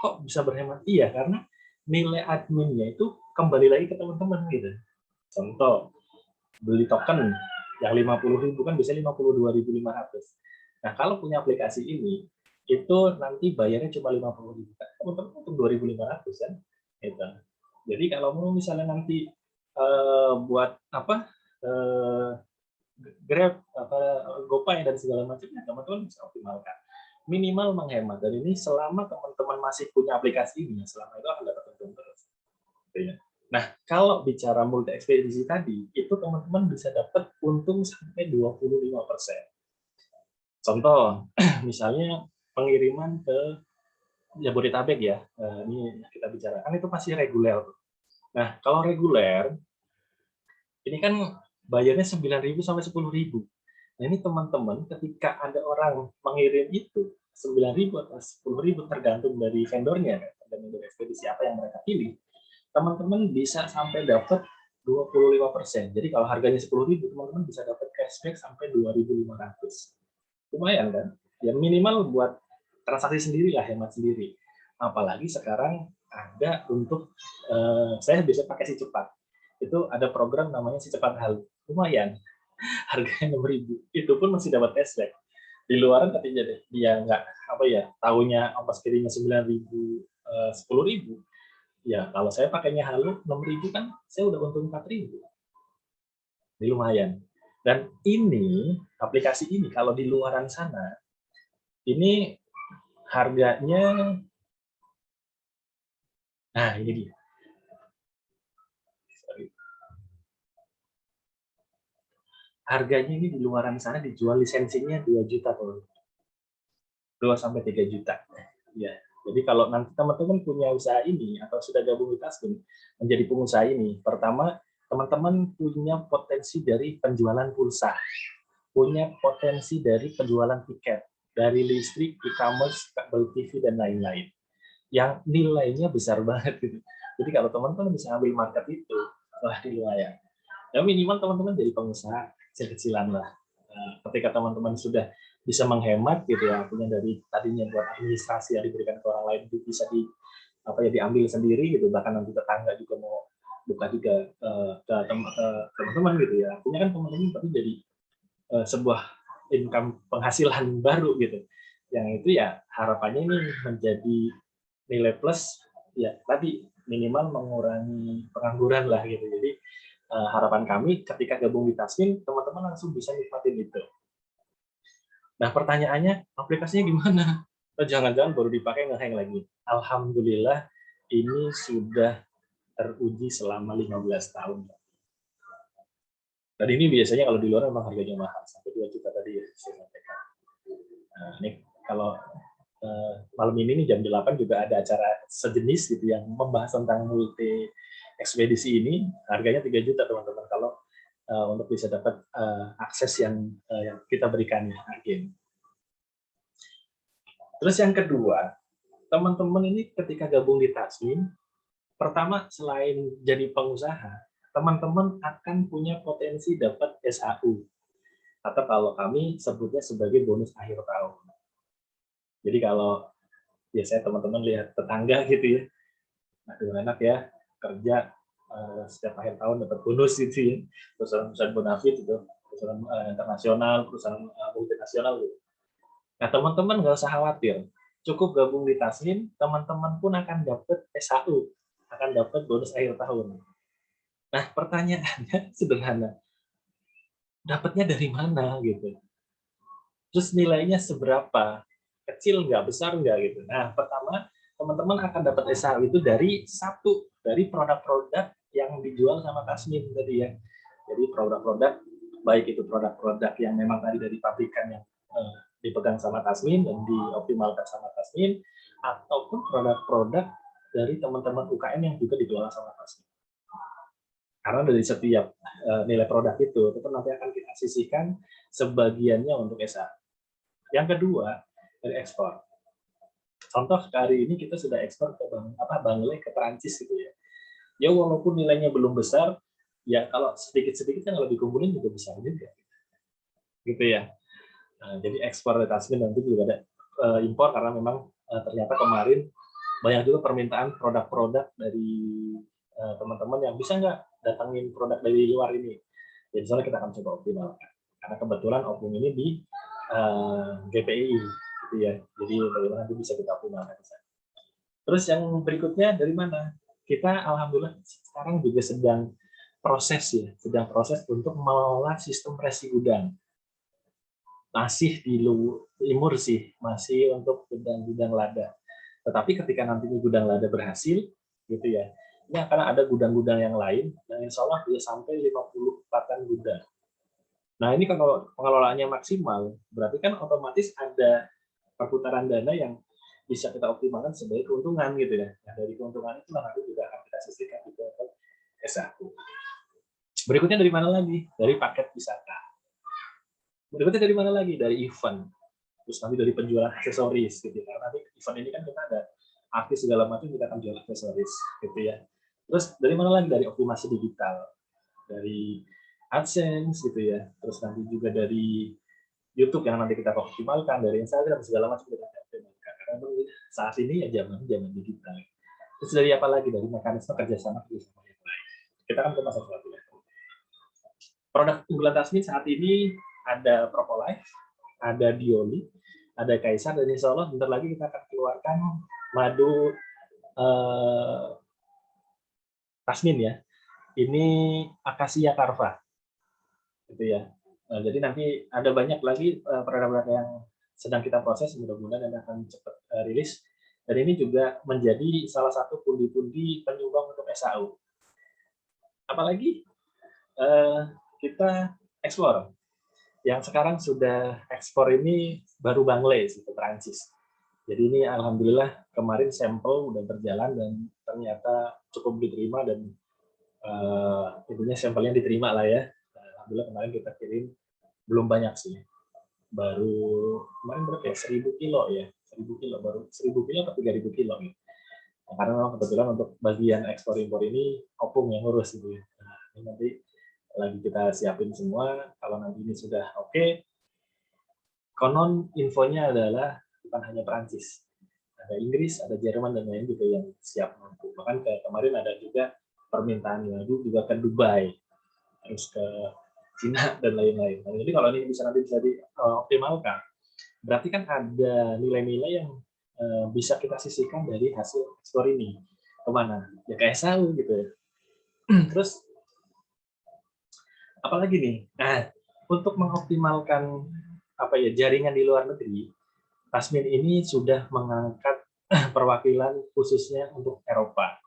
Kok bisa berhemat? Iya, karena nilai adminnya itu kembali lagi ke teman-teman gitu. Contoh, beli token yang 50.000 kan bisa 52.500. Nah, kalau punya aplikasi ini, itu nanti bayarnya cuma 50.000. Teman-teman untuk 2.500 kan? Gitu. Jadi kalau mau misalnya nanti buat apa? Grab, GoPay dan segala macamnya, teman-teman bisa optimalkan. Minimal menghemat. Dan ini selama teman-teman masih punya aplikasi ini, selama itu akan dapat untung terus. Nah, kalau bicara multi ekspedisi tadi, itu teman-teman bisa dapat untung sampai 25%. Contoh, misalnya pengiriman ke Jabodetabek ya, ini kita bicara, kan itu pasti reguler. Nah, kalau reguler, ini kan bayarnya 9.000 sampai 10.000. Nah, ini teman-teman ketika ada orang mengirim itu 9.000 atau 10.000 tergantung dari vendornya, tergantung dari ekspedisi apa yang mereka pilih, teman-teman bisa sampai dapat 25%. Jadi kalau harganya 10.000, teman-teman bisa dapat cashback sampai 2.500. Lumayan kan? Ya minimal buat transaksi sendiri lah, hemat sendiri. Apalagi sekarang ada untuk saya biasa pakai si cepat. Itu ada program namanya si cepat halu. Lumayan. Harganya 6.000. Itu pun masih dapat cashback. Di luaran ketika dia nggak apa ya, tahunya ongkos kirimnya 9.000, 10.000. Ya, kalau saya pakainya halu 6.000 kan saya udah untung 4.000. Ini lumayan. Dan ini aplikasi ini kalau di luaran sana ini harganya, nah ini dia. Sorry. Harganya ini di luaran sana dijual lisensinya 2 juta tuh. 2 sampai 3 juta. Ya. Jadi kalau nanti teman-teman punya usaha ini atau sudah gabung di Tasmin menjadi pengusaha ini, pertama teman-teman punya potensi dari penjualan pulsa, punya potensi dari penjualan tiket, dari listrik, e-commerce, kabel TV dan lain-lain. Yang nilainya besar banget gitu. Jadi kalau teman-teman bisa ambil market itu, wah di lumayan. Ya minimal teman-teman jadi pengusaha kecil-kecilan lah. Ketika teman-teman sudah bisa menghemat gitu ya, punya dari tadinya buat administrasi yang diberikan ke orang lain itu bisa diambil sendiri gitu, bahkan nanti tetangga juga mau buka juga ke teman-teman gitu ya. Artinya kan teman-teman tapi jadi sebuah income penghasilan baru gitu. Yang itu ya harapannya ini menjadi nilai plus ya tadi minimal mengurangi pengangguran lah gitu. Jadi harapan kami ketika gabung di Tasmin, teman-teman langsung bisa nikmatin itu. Nah, pertanyaannya, aplikasinya gimana? Jangan-jangan baru dipakai nge-hang lagi. Alhamdulillah, ini sudah teruji selama 15 tahun. Dan ini biasanya kalau di luar memang harganya mahal, sampai 2 juta tadi ya saya sampaikan. Nah, ini kalau malam ini nih jam 8 juga ada acara sejenis gitu yang membahas tentang multi ekspedisi ini, harganya 3 juta teman-teman kalau untuk bisa dapat akses yang kita berikan agen. Terus yang kedua, teman-teman ini ketika gabung di Tasmin, pertama selain jadi pengusaha, teman-teman akan punya potensi dapat SHU atau kalau kami sebutnya sebagai bonus akhir tahun. Jadi kalau biasanya teman-teman lihat tetangga gitu ya, aduh enak ya kerja setiap akhir tahun dapat bonus gitu ya, perusahaan-perusahaan bonafit itu, perusahaan internasional, perusahaan multinasional gitu. Nah teman-teman nggak usah khawatir, cukup gabung di Tasmin, teman-teman pun akan dapat SHU, akan dapat bonus akhir tahun. Nah pertanyaannya sederhana, dapatnya dari mana gitu? Terus nilainya seberapa? Kecil nggak, besar nggak gitu? Nah pertama teman-teman akan dapat SHU itu dari satu dari produk-produk yang dijual sama Tasmin tadi ya. Jadi produk-produk, baik itu produk-produk yang memang tadi dari pabrikan yang dipegang sama Tasmin dan dioptimalkan sama Tasmin, ataupun produk-produk dari teman-teman UKM yang juga dikelola sama Tasmin. Karena dari setiap nilai produk itu nanti akan kita sisihkan sebagiannya untuk SA. Yang kedua, dari ekspor. Contoh hari ini kita sudah ekspor ke Bangle ke Perancis gitu ya. Ya walaupun nilainya belum besar, ya kalau sedikit-sedikit yang lebih kumpulin juga besar juga. Gitu ya. Nah, jadi ekspor dari Tasmin nanti juga ada impor karena memang ternyata kemarin banyak juga permintaan produk-produk dari teman-teman yang bisa nggak datangin produk dari luar ini. Jadi soalnya kita akan coba optimalkan. Karena kebetulan opung ini di GPI gitu ya. Jadi bagaimana nanti bisa kita optimalkan. Terus yang berikutnya dari mana? Kita alhamdulillah sekarang juga sedang proses untuk mengelola sistem resi gudang. Masih di timur sih, masih untuk gudang-gudang lada. Tetapi ketika nanti gudang lada berhasil, gitu ya, ini akan ada gudang-gudang yang lain, yang insya Allah bisa sampai 50 pakan gudang. Nah ini kalau pengelolaannya maksimal, berarti kan otomatis ada perputaran dana yang bisa kita optimalkan sebagai keuntungan gitu ya. Nah, dari keuntungan itu nanti juga akan kita sisihkan juga untuk S1. Berikutnya dari mana lagi? Dari paket wisata. Berikutnya dari mana lagi? Dari event. Terus nanti dari penjualan aksesoris gitu ya. Karena nanti event ini kan kita ada artis segala macam, kita akan jual aksesoris gitu ya. Terus dari mana lagi? Dari optimasi digital. Dari AdSense gitu ya. Terus nanti juga dari YouTube yang nanti kita optimalkan, dari Instagram segala macam kita optimalkan. Karena saat ini ya zaman digital. Terus dari apa lagi? Dari mekanisme kerjasama yang lain. Kita akan ke satu-satu ya. Produk unggulan Tasmin saat ini ada Propolife, ada Dioli, ada Kaisar, dan insya Allah bentar lagi kita akan keluarkan madu Tasmin ya. Ini Acacia Carva, gitu ya. Nah, jadi nanti ada banyak lagi produk-produk yang sedang kita proses, mudah-mudahan akan cepat rilis. Dan ini juga menjadi salah satu pundi-pundi penyumbang untuk SAU. Apalagi kita eksplor. Yang sekarang sudah ekspor ini baru Bangle ke Perancis. Jadi ini alhamdulillah kemarin sampel udah berjalan dan ternyata cukup diterima dan intinya sampelnya diterima lah ya. Alhamdulillah kemarin kita kirim belum banyak sih. Baru kemarin berapa ya? 1000 kilo ya. 1000 kilo baru 1000 kilo atau 3000 kilo gitu. Nah, karena memang kebetulan untuk bagian ekspor impor ini opung yang ngurus gitu ya. Nah, ini nanti lagi kita siapin semua. Kalau nanti ini sudah oke, konon infonya adalah bukan hanya Perancis, ada Inggris, ada Jerman dan lain juga yang siap mampu. Bahkan kemarin ada juga permintaan madu juga ke Dubai, terus ke Cina dan lain-lain. Nah, jadi kalau ini bisa nanti bisa dioptimalkan, berarti kan ada nilai-nilai yang bisa kita sisihkan dari hasil ekspor ini kemana? Ya ke SAU gitu ya. Terus apalagi nih? Nah, untuk mengoptimalkan jaringan di luar negeri, Tasmin ini sudah mengangkat perwakilan khususnya untuk Eropa.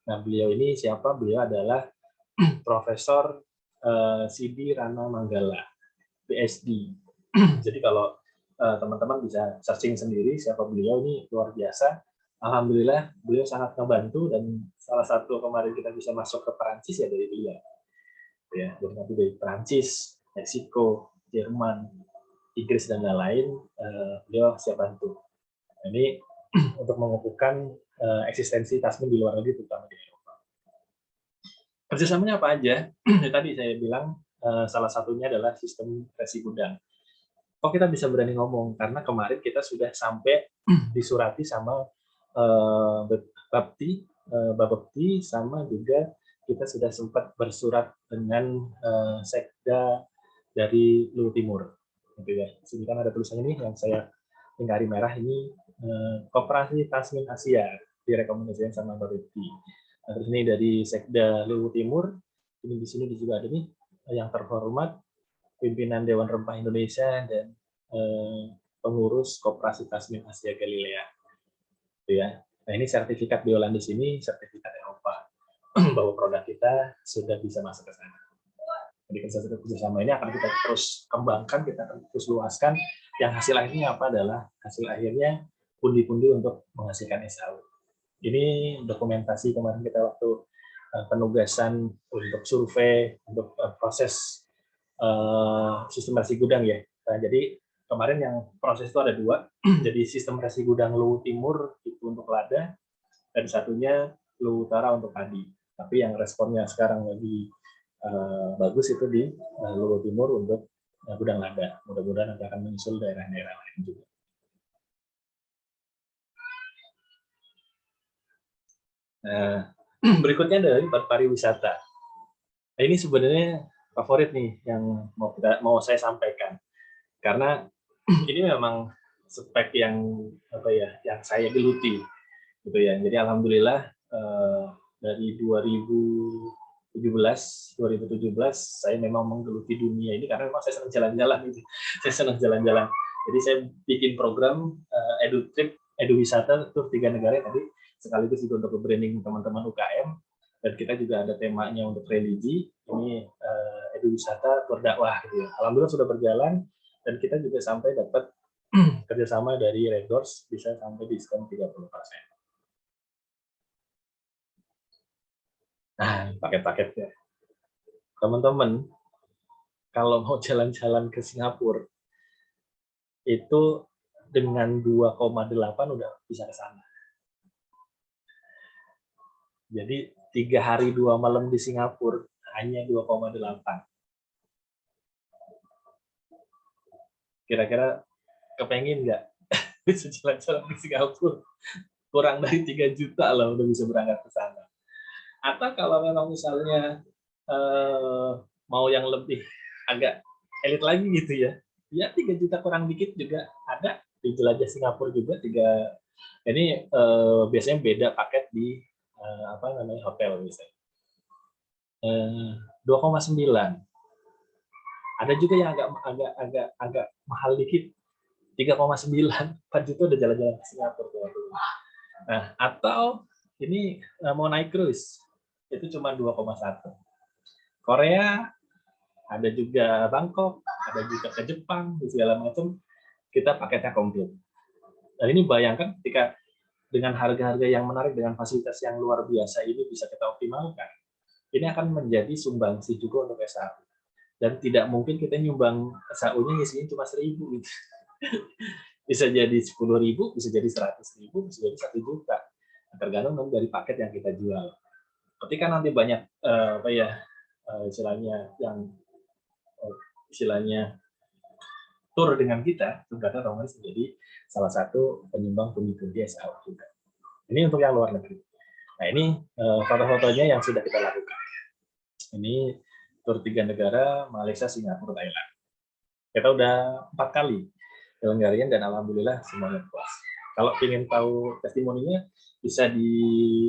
Nah, beliau ini siapa? Beliau adalah Profesor Sidi Rana Manggala, PhD. Jadi kalau teman-teman bisa searching sendiri siapa beliau, ini luar biasa. Alhamdulillah beliau sangat membantu dan salah satu kemarin kita bisa masuk ke Perancis ya dari beliau. Ya, jadi nanti dari Perancis, Meksiko, Jerman, Inggris dan lain-lain, beliau siap bantu. Ini untuk mengukuhkan eksistensi Tasmin di luar negeri, terutama di Eropa. Kerjasamanya apa aja? Tadi saya bilang salah satunya adalah sistem resi gudang. Kok kita bisa berani ngomong? Karena kemarin kita sudah sampai disurati sama Bapepti, sama juga kita sudah sempat bersurat dengan Sekda dari Luwu Timur. Gitu ya. Sini kan ada tulisannya ini yang saya lingkari merah ini Koperasi Tasmin Asia direkomendasikan sama Bapepti. Nah, terus ini dari Sekda Luwu Timur. Ini di sini juga ada nih yang terhormat pimpinan Dewan Rempah Indonesia dan pengurus Koperasi Tasmin Asia Galilea. Gitu ya. Nah, ini sertifikat biolandis ini sertifikat Eropa. bahwa produk kita sudah bisa masuk ke sana. Jadi kerjasama ini akan kita terus kembangkan, kita akan terus luaskan. Yang hasil akhirnya apa adalah hasil akhirnya pundi-pundi untuk menghasilkan SAU. Ini dokumentasi kemarin kita waktu penugasan untuk survei untuk proses sistem resi gudang ya. Nah, jadi kemarin yang proses itu ada 2. Jadi sistem resi gudang Luwu Timur itu untuk lada dan satunya Luwu Utara untuk padi. Tapi yang responnya sekarang lagi bagus itu di Luwu Timur untuk gudang lada. Mudah-mudahan nanti akan menyusul daerah-daerah lain juga. Nah, berikutnya dari pariwisata. Nah, ini sebenarnya favorit nih yang mau saya sampaikan karena ini memang spek yang apa ya, yang saya geluti gitu ya. Jadi alhamdulillah dari 2017 saya memang menggeluti dunia ini karena memang saya senang jalan-jalan gitu. Saya senang jalan-jalan. Jadi saya bikin program edu trip, edu wisata tur 3 negara tadi sekaligus juga untuk branding teman-teman UKM dan kita juga ada temanya untuk religi. Ini edu wisata tur dakwah gitu ya. Alhamdulillah sudah berjalan dan kita juga sampai dapat kerjasama dari Red Doors bisa sampai diskon 30%. Nah, paket-paketnya. Teman-teman, kalau mau jalan-jalan ke Singapura, itu dengan 2,8 udah bisa ke sana. Jadi 3 hari 2 malam di Singapura hanya 2,8. Kira-kira kepengen nggak bisa jalan-jalan ke Singapura? Kurang dari 3 juta lah udah bisa berangkat ke sana. Atau kalau memang misalnya mau yang lebih agak elit lagi gitu ya, ya 3 juta kurang dikit juga ada di jelajah Singapura juga. Ini biasanya beda paket di apa namanya hotel misalnya 2,9. Ada juga yang agak mahal dikit 3,9, 4 juta udah jalan-jalan ke Singapura. Nah, atau ini mau naik cruise itu cuma 2,1. Korea ada juga Bangkok, ada juga ke Jepang, segala macam, kita paketnya komplit. Dan ini bayangkan ketika dengan harga-harga yang menarik, dengan fasilitas yang luar biasa ini bisa kita optimalkan, ini akan menjadi sumbangsi juga untuk SAU. Dan tidak mungkin kita nyumbang SAU-nya isinya cuma 1.000 gitu. Bisa jadi 10.000, bisa jadi 100.000, bisa jadi 1 juta. Tergantung dari paket yang kita jual. Ketika nanti banyak apa ya istilahnya yang istilahnya tur dengan kita otomatis menjadi salah satu penyumbang pundi-pundi SAU juga. Ini untuk yang luar negeri. Nah ini foto-fotonya yang sudah kita lakukan. Ini tur 3 negara, Malaysia, Singapura, Thailand. Kita udah 4 kali jalan-jalan dan alhamdulillah semuanya puas. Kalau ingin tahu testimoninya bisa di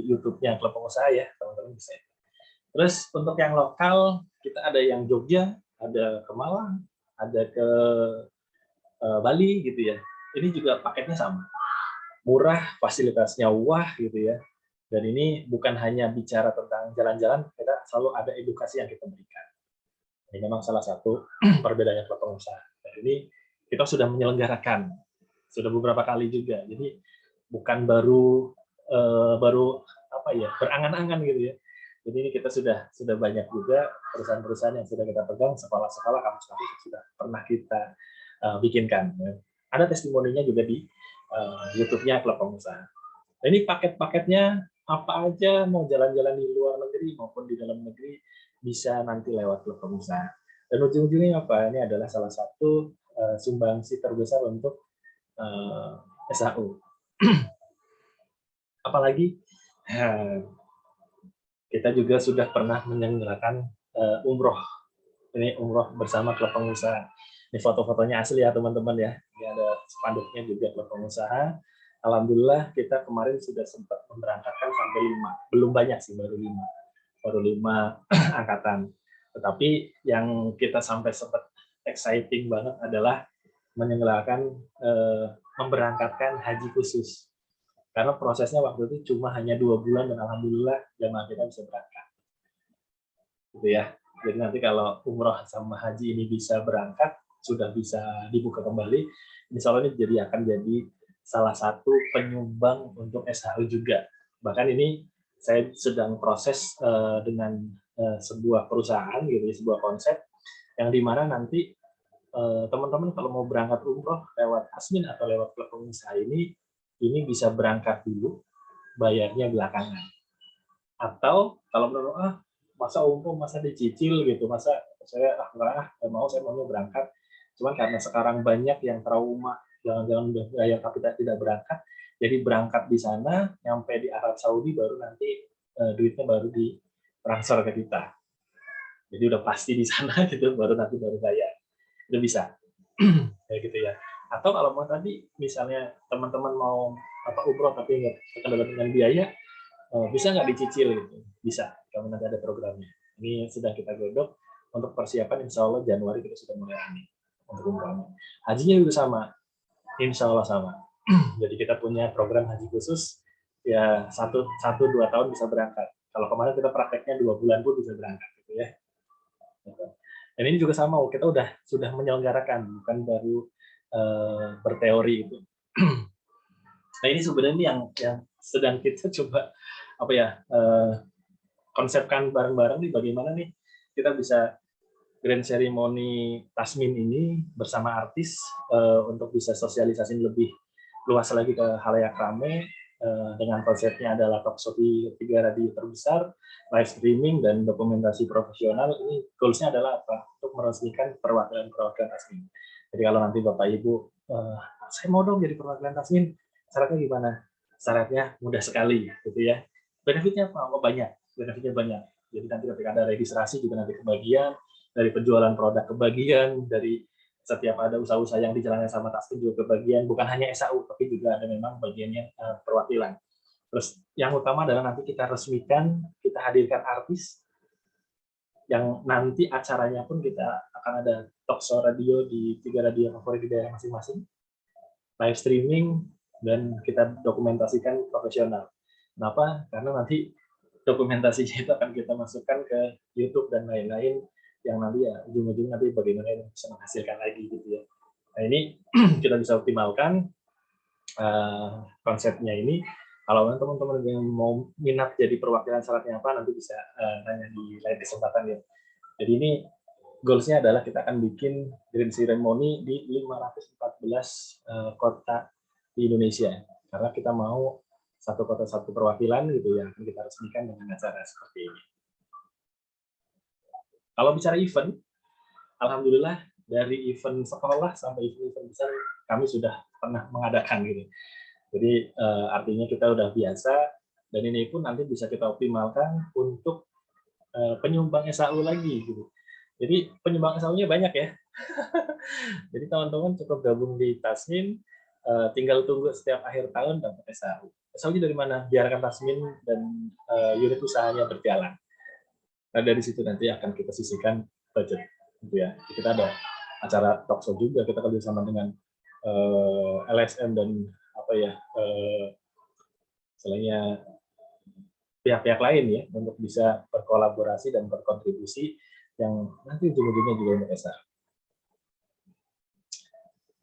YouTube-nya Klub Pengusaha ya, teman-teman bisa. Terus untuk yang lokal kita ada yang Jogja, ada ke Malang, ada ke Bali gitu ya. Ini juga paketnya sama. Murah, fasilitasnya wah gitu ya. Dan ini bukan hanya bicara tentang jalan-jalan, kita selalu ada edukasi yang kita berikan. Ini memang salah satu perbedaannya Klub Pengusaha. Dan ini kita sudah menyelenggarakan, sudah beberapa kali juga. Jadi bukan baru apa ya berangan-angan gitu ya. Jadi ini kita sudah banyak juga perusahaan-perusahaan yang sudah kita pegang, sekolah-sekolah, kampus-kampus yang sudah pernah kita bikinkan. Ya. Ada testimoninya juga di YouTube-nya Klub Pengusaha. Nah, ini paket-paketnya apa aja, mau jalan-jalan di luar negeri maupun di dalam negeri bisa nanti lewat Klub Pengusaha. Dan ujung-ujungnya apa? Ini adalah salah satu sumbangsi terbesar untuk SAU. Apalagi kita juga sudah pernah menyelenggarakan umroh. Ini umroh bersama Klub Pengusaha. Ini foto-fotonya asli ya teman-teman ya. Ini ada spanduknya juga Klub Pengusaha. Alhamdulillah kita kemarin sudah sempat memberangkatkan sampai 5. Belum banyak sih, baru 5 angkatan. Tetapi yang kita sampai sempat exciting banget adalah menyelenggarakan memberangkatkan haji khusus. Karena prosesnya waktu itu cuma hanya 2 bulan dan alhamdulillah jamaah kita bisa berangkat. gitu ya. Jadi nanti kalau umroh sama haji ini bisa berangkat, sudah bisa dibuka kembali, insya Allah ini akan jadi salah satu penyumbang untuk SHU juga. Bahkan ini saya sedang proses dengan sebuah perusahaan gitu ya, sebuah konsep yang dimana nanti teman-teman kalau mau berangkat umroh lewat Tasmin atau lewat platform usaha ini bisa berangkat dulu, bayarnya belakangan. Atau kalau menurut masa umroh masa dicicil gitu, masa saya nggak mau, saya maunya berangkat. Cuman karena sekarang banyak yang trauma, jangan-jangan udah bayar tapi tidak berangkat, jadi berangkat di sana, nyampe di Arab Saudi baru nanti duitnya baru ditransfer ke kita. Jadi udah pasti di sana gitu, baru bayar. Itu bisa kayak gitu ya. Atau kalau mau tadi misalnya teman-teman mau umroh tapi nggak terkendala dengan biaya, bisa nggak dicicil gitu? Bisa, kalau nanti ada programnya. Ini sedang kita godok untuk persiapan, insya Allah Januari kita sudah mulai untuk umrohnya. Hajinya juga sama, insya Allah sama. Jadi kita punya program haji khusus, ya 1-2 tahun bisa berangkat. Kalau kemarin kita prakteknya 2 bulan pun bisa berangkat gitu ya. Dan ini juga sama, kita sudah menyelenggarakan, bukan baru berteori itu. Nah ini sebenarnya yang sedang kita coba konsepkan bareng-bareng nih, bagaimana nih kita bisa grand ceremony Tasmin ini bersama artis untuk bisa sosialisasi lebih luas lagi ke halayak rame dengan konsepnya adalah talk show di 3 radio terbesar, live streaming dan dokumentasi profesional. Ini goalsnya adalah apa? Untuk meresmikan perwakilan Tasmin. Jadi kalau nanti Bapak Ibu, saya mau dong jadi perwakilan Tasmin, syaratnya gimana? Syaratnya mudah sekali, gitu ya. Benefitnya apa? Oh, banyak. Benefitnya banyak. Jadi nanti ketika ada registrasi juga nanti kebagian, dari penjualan produk kebagian, dari setiap ada usaha-usaha yang dijalankan sama Tasmin juga kebagian, bukan hanya SAU, tapi juga ada memang bagiannya perwakilan. Terus yang utama adalah nanti kita resmikan, kita hadirkan artis, yang nanti acaranya pun kita akan ada talk show radio di 3 radio favorit di daerah masing-masing, live streaming, dan kita dokumentasikan profesional. Kenapa? Karena nanti dokumentasinya itu akan kita masukkan ke YouTube dan lain-lain, yang nanti ya ujung-ujungnya nanti bagaimana yang bisa menghasilkan lagi gitu ya. Nah ini kita bisa optimalkan konsepnya ini. Kalau teman-teman yang mau minat jadi perwakilan, syaratnya apa, nanti bisa tanya di lain kesempatan ya. Jadi ini goals-nya adalah kita akan bikin grand ceremony di 514 kota di Indonesia. Karena kita mau satu kota satu perwakilan gitu yang kita resmikan dengan acara seperti ini. Kalau bicara event, alhamdulillah dari event sekolah sampai event besar kami sudah pernah mengadakan gitu. Jadi artinya kita udah biasa, dan ini pun nanti bisa kita optimalkan untuk penyumbang SAU lagi gitu. Jadi penyumbang SAU-nya banyak ya. Jadi teman-teman cukup gabung di Tasmin, tinggal tunggu setiap akhir tahun dapat SAU. SAU-nya dari mana? Biarkan Tasmin dan unit usahanya berjalan. Nah dari situ nanti akan kita sisihkan budget, gitu ya. Kita ada acara talk show juga, kita kerjasama dengan LSM dan selainnya pihak-pihak lain ya, untuk bisa berkolaborasi dan berkontribusi yang nanti ujung-ujungnya juga untuk SAU.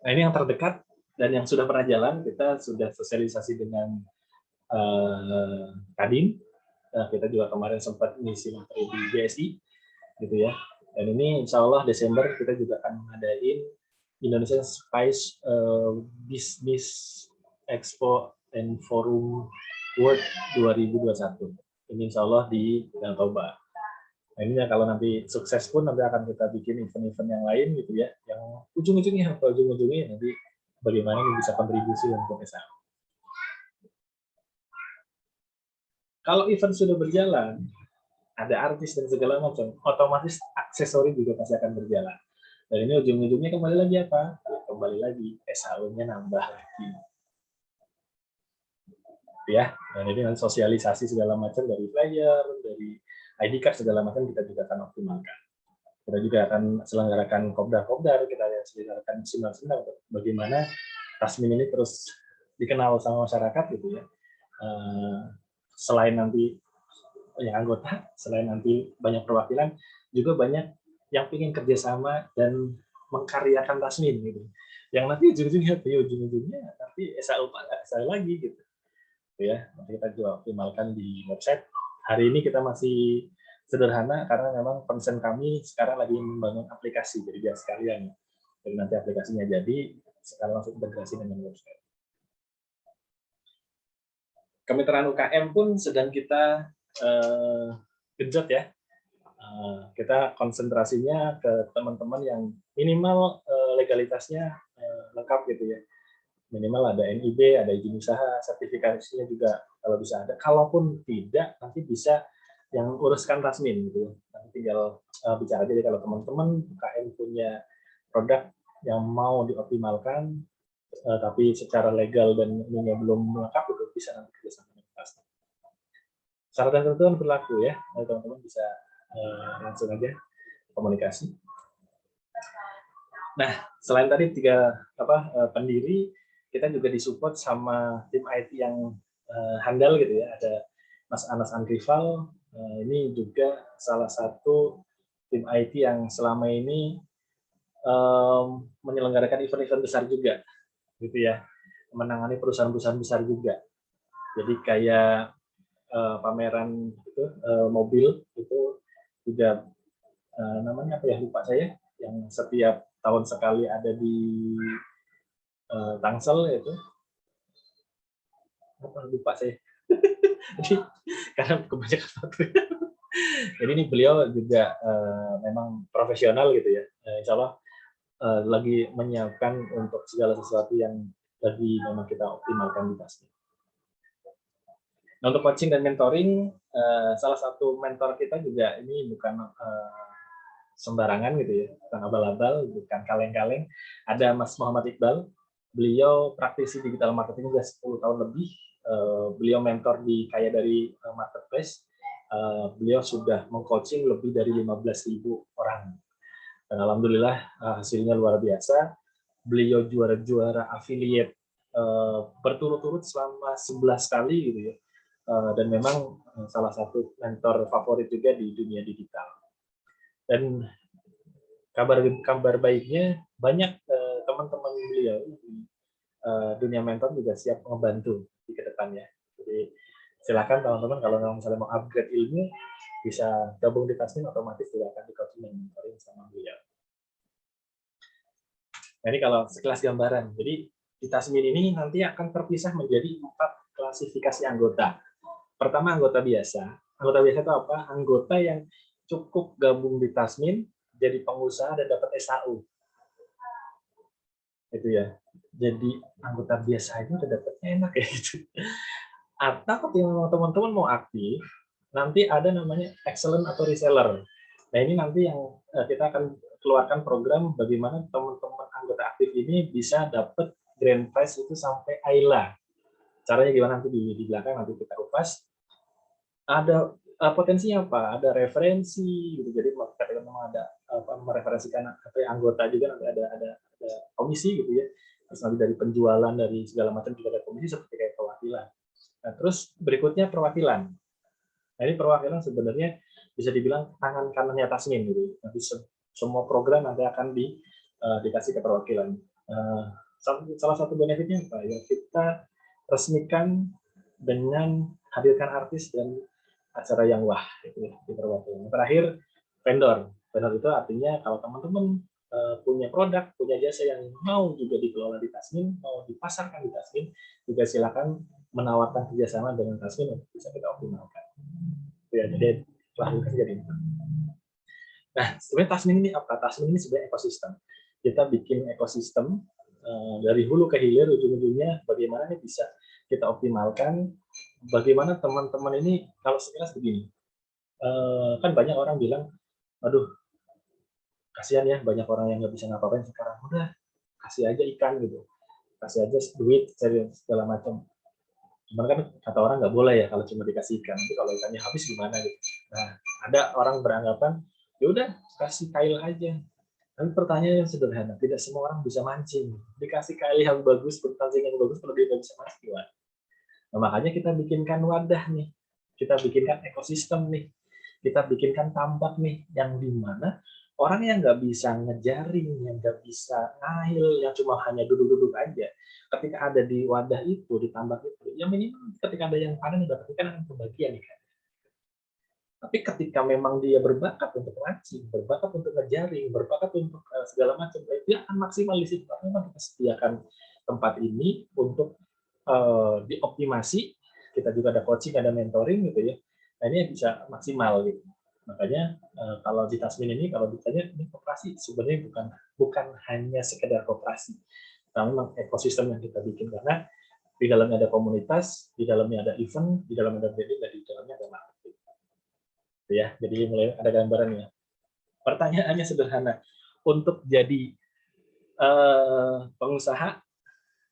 Nah ini yang terdekat dan yang sudah pernah jalan, kita sudah sosialisasi dengan Kadin. Nah, kita juga kemarin sempat ngisi materi di BSI, gitu ya. Dan ini insya Allah Desember kita juga akan mengadain Indonesian Spice Business Expo and Forum World 2021. Ini insya Allah di Danau Toba. Nah ini ya, kalau nanti sukses pun nanti akan kita bikin event-event yang lain gitu ya, yang ujung-ujungnya nanti bagaimana ini bisa kontribusi untuk SAU. Kalau event sudah berjalan, ada artis dan segala macam, otomatis aksesori juga pasti akan berjalan. Dan ini ujung-ujungnya kembali lagi apa? Ya, kembali lagi SAU-nya nambah lagi. Ya, dan ini sosialisasi segala macam dari flyer, dari ID card segala macam kita juga akan optimalkan. Kita juga akan selenggarakan kopdar, kita selenggarakan seminar-seminar bagaimana Tasmin ini terus dikenal sama masyarakat gitu ya. Selain nanti yang anggota, selain nanti banyak perwakilan, juga banyak yang ingin kerjasama dan mengkaryakan Tasmin gitu. Yang nanti ujung-ujungnya nanti SAU lagi gitu. Ya, nanti kita juga optimalkan di website. Hari ini kita masih sederhana karena memang concern kami sekarang lagi membangun aplikasi, jadi biar sekalian. Jadi nanti aplikasinya jadi, sekarang langsung integrasi dengan website. Kemitraan UKM pun sedang kita genjot ya. Kita konsentrasinya ke teman-teman yang minimal legalitasnya lengkap gitu ya. Minimal ada NIB, ada izin usaha, sertifikasinya juga kalau bisa ada. Kalaupun tidak, nanti bisa yang uruskan Tasmin gitu ya. Nanti tinggal bicara aja deh kalau teman-teman UKM punya produk yang mau dioptimalkan, tapi secara legal dan ininya belum lengkap, itu bisa nanti kerjasama dengan Tasmin. Syarat dan ketentuan berlaku ya, teman-teman bisa langsung aja komunikasi. Nah, selain tadi tiga pendiri, kita juga disupport sama tim IT yang handal gitu ya. Ada Mas Anas Anrival, ini juga salah satu tim IT yang selama ini menyelenggarakan event-event besar juga, gitu ya, menangani perusahaan-perusahaan besar juga. Jadi kayak pameran itu mobil itu juga namanya apa ya, lupa saya, yang setiap tahun sekali ada di Tangsel itu, lupa saya. Jadi karena kebanyakan waktu. Jadi ini beliau juga memang profesional gitu ya. Insya Allah lagi menyiapkan untuk segala sesuatu yang lagi memang kita optimalkan di Tasmin. Nah, untuk coaching dan mentoring, salah satu mentor kita juga ini bukan sembarangan gitu ya, bukan abal-abal, bukan kaleng-kaleng. Ada Mas Muhammad Iqbal, beliau praktisi digital marketing sudah 10 tahun lebih. Beliau mentor di Kaya Dari Marketplace. Beliau sudah mengcoaching lebih dari 15.000 orang. Dan alhamdulillah hasilnya luar biasa. Beliau juara-juara affiliate berturut-turut selama 11 kali gitu ya. Dan memang salah satu mentor favorit juga di dunia digital. Dan kabar baiknya banyak teman-teman beliau dunia mentor juga siap membantu di kedepannya. Jadi silakan teman-teman kalau misalnya mau upgrade ilmu bisa gabung di Tasmin, otomatis juga akan di coaching dan mentoring sama beliau. Jadi kalau sekelas gambaran, jadi di Tasmin ini nanti akan terpisah menjadi 4 klasifikasi anggota. Pertama anggota biasa. Anggota biasa itu apa? Anggota yang cukup gabung di Tasmin, jadi pengusaha dan dapat SAU. Itu ya. Jadi anggota biasa itu udah dapatnya enak ya gitu. Atau kalau teman-teman mau aktif, nanti ada namanya excellent atau reseller. Nah ini nanti yang kita akan keluarkan program bagaimana teman-teman anggota aktif ini bisa dapat grand prize itu sampai AILA. Caranya gimana nanti di belakang nanti kita kupas. Ada potensinya apa? Ada referensi gitu. Jadi kita memang ada mereferensikan anggota juga, nanti ada komisi gitu ya. Terus nanti dari penjualan dari segala macam juga ada komisi seperti kayak perwakilan. Nah, terus berikutnya perwakilan. Nah, ini perwakilan sebenarnya bisa dibilang tangan kanannya Tasmin gitu. Nanti semua program nanti akan dikasih ke perwakilan. Salah satu benefitnya apa? Ya kita resmikan dengan hadirkan artis dan acara yang wah gitu ya, di perwakilan. Terakhir vendor. Vendor itu artinya kalau teman-teman punya produk, punya jasa yang mau juga dikelola di Tasmin, mau dipasarkan di Tasmin, juga silakan menawarkan kerjasama dengan Tasmin untuk bisa kita optimalkan. Ya, jadi klarifikasi jadi. Nah, sebenarnya Tasmin ini apa? Tasmin ini sebenarnya ekosistem. Kita bikin ekosistem dari hulu ke hilir, ujung-ujungnya bagaimana ini bisa kita optimalkan. Bagaimana teman-teman ini, kalau sekilas begini, kan banyak orang bilang, aduh, kasihan ya banyak orang yang nggak bisa ngapa-ngapain sekarang. Udah, kasih aja ikan gitu, kasih aja duit, segala macam. Cuman kan kata orang nggak boleh ya kalau cuma dikasih ikan. Nanti kalau ikannya habis gimana gitu. Nah, ada orang beranggapan, ya udah kasih kail aja. Tapi pertanyaan yang sederhana, tidak semua orang bisa mancing. Dikasih kail yang bagus, pancing yang bagus, kalau dia nggak bisa mancing, gimana? Nah, makanya kita bikinkan wadah nih. kita bikinkan ekosistem nih, kita bikinkan tambak nih, yang di mana orang yang nggak bisa ngejaring, yang nggak bisa ngahil, yang cuma hanya duduk-duduk aja, ketika ada di wadah itu, di tambak itu, ya minimal ketika ada yang panen, dapat ikan akan kebagian ikan. Tapi ketika memang dia berbakat untuk mancing, berbakat untuk ngejaring, berbakat untuk segala macam, dia akan maksimal di situ. Memang kita sediakan tempat ini untuk dioptimasi, kita juga ada coaching, ada mentoring gitu ya. Nah ini bisa maksimal gitu. Makanya kalau di Tasmin ini kalau ditanya ini koperasi sebenarnya bukan hanya sekedar koperasi, tapi memang ekosistem yang kita bikin karena di dalamnya ada komunitas, di dalamnya ada event, di dalamnya ada branding, dan di dalamnya ada marketing. Ya, jadi mulai ada gambarannya. Pertanyaannya sederhana, untuk jadi pengusaha,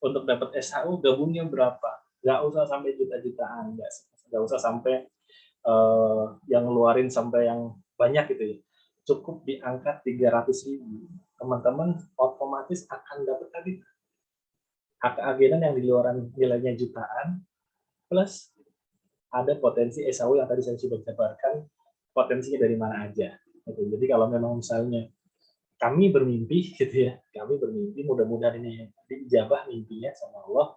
untuk dapat SHU gabungnya berapa? Nggak usah sampai juta-jutaan, nggak usah sampai yang ngeluarin sampai yang banyak gitu ya. Cukup di angka 300.000, teman-teman otomatis akan dapat tadi hak agenan yang di luar nilainya jutaan, plus ada potensi SAU yang tadi saya sudah jabarkan, potensinya dari mana aja. Jadi kalau memang misalnya kami bermimpi gitu ya, kami bermimpi mudah-mudahan ini diijabah mimpinya sama Allah,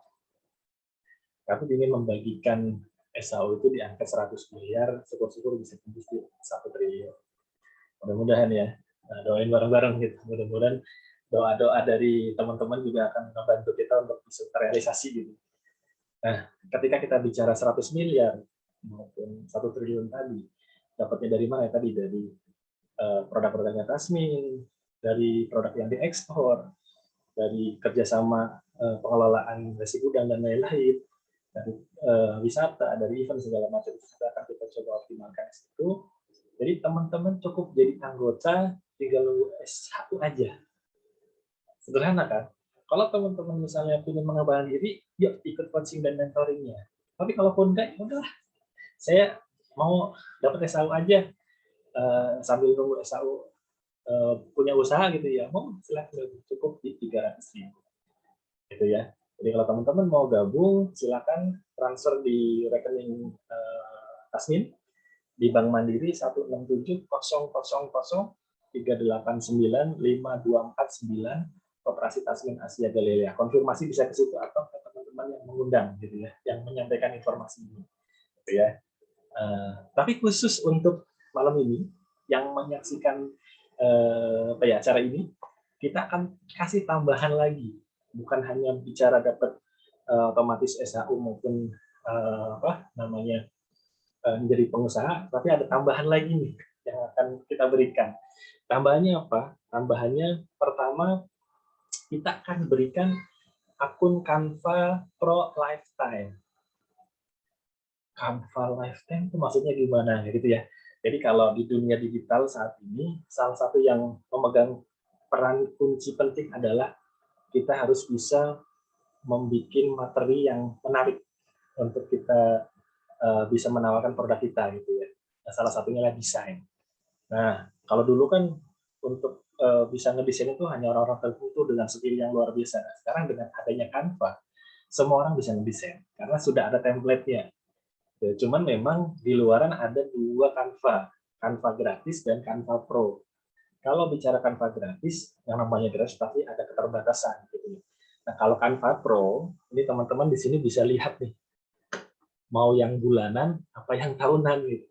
kami ingin membagikan SAU itu di angka 100 miliar, syukur-syukur bisa tembus di 1 triliun. Mudah-mudahan ya, nah, doain bareng-bareng gitu. Mudah-mudahan doa-doa dari teman-teman juga akan membantu kita untuk bisa terrealisasi gitu. Nah, ketika kita bicara 100 miliar maupun 1 triliun tadi, dapatnya dari mana? Tadi dari produk-produknya Tasmin, dari produk yang diekspor, dari kerjasama pengelolaan nasi gudang dan lain-lain, dari wisata, dari event segala macam itu akan kita coba optimalkan itu. Jadi teman-teman cukup jadi anggota, tinggal lulus S1 aja. Sederhana kan? Kalau teman-teman misalnya ingin mengembangkan diri, yuk ikut coaching dan mentoringnya. Tapi kalaupun enggak, ya udahlah. Saya mau dapat SAU aja, sambil nunggu SAU punya usaha gitu ya, mau silakan, cukup di 300.000 gitu ya. Jadi kalau teman-teman mau gabung, silakan transfer di rekening Tasmin di Bank Mandiri 1670003895249 Koperasi Tasmin Asia Galilea. Konfirmasi bisa ke situ atau ke teman-teman yang mengundang gitu ya, yang menyampaikan informasi ini. Gitu ya. Tapi khusus untuk malam ini yang menyaksikan acara ini, kita akan kasih tambahan lagi, bukan hanya bicara dapat otomatis SHU maupun menjadi pengusaha, tapi ada tambahan lagi nih yang akan kita berikan. Tambahannya apa? Tambahannya pertama, kita akan berikan akun Canva Pro Lifetime. Canva Lifetime itu maksudnya gimana gitu ya. Jadi kalau di dunia digital saat ini, salah satu yang memegang peran kunci penting adalah kita harus bisa membuat materi yang menarik untuk kita bisa menawarkan produk kita gitu ya. Nah, salah satunya adalah desain. Nah, kalau dulu kan untuk bisa ngedesain itu hanya orang-orang tertentu dengan skill yang luar biasa. Nah, sekarang dengan adanya Canva, semua orang bisa ngedesain karena sudah ada template-nya. Ya, cuman memang di luaran ada 2 Canva, Canva gratis dan Canva Pro. Kalau bicara Canva gratis, yang namanya gratis pasti ada keterbatasan gitu. Nah, kalau Canva Pro, ini teman-teman di sini bisa lihat nih, mau yang bulanan apa yang tahunan gitu.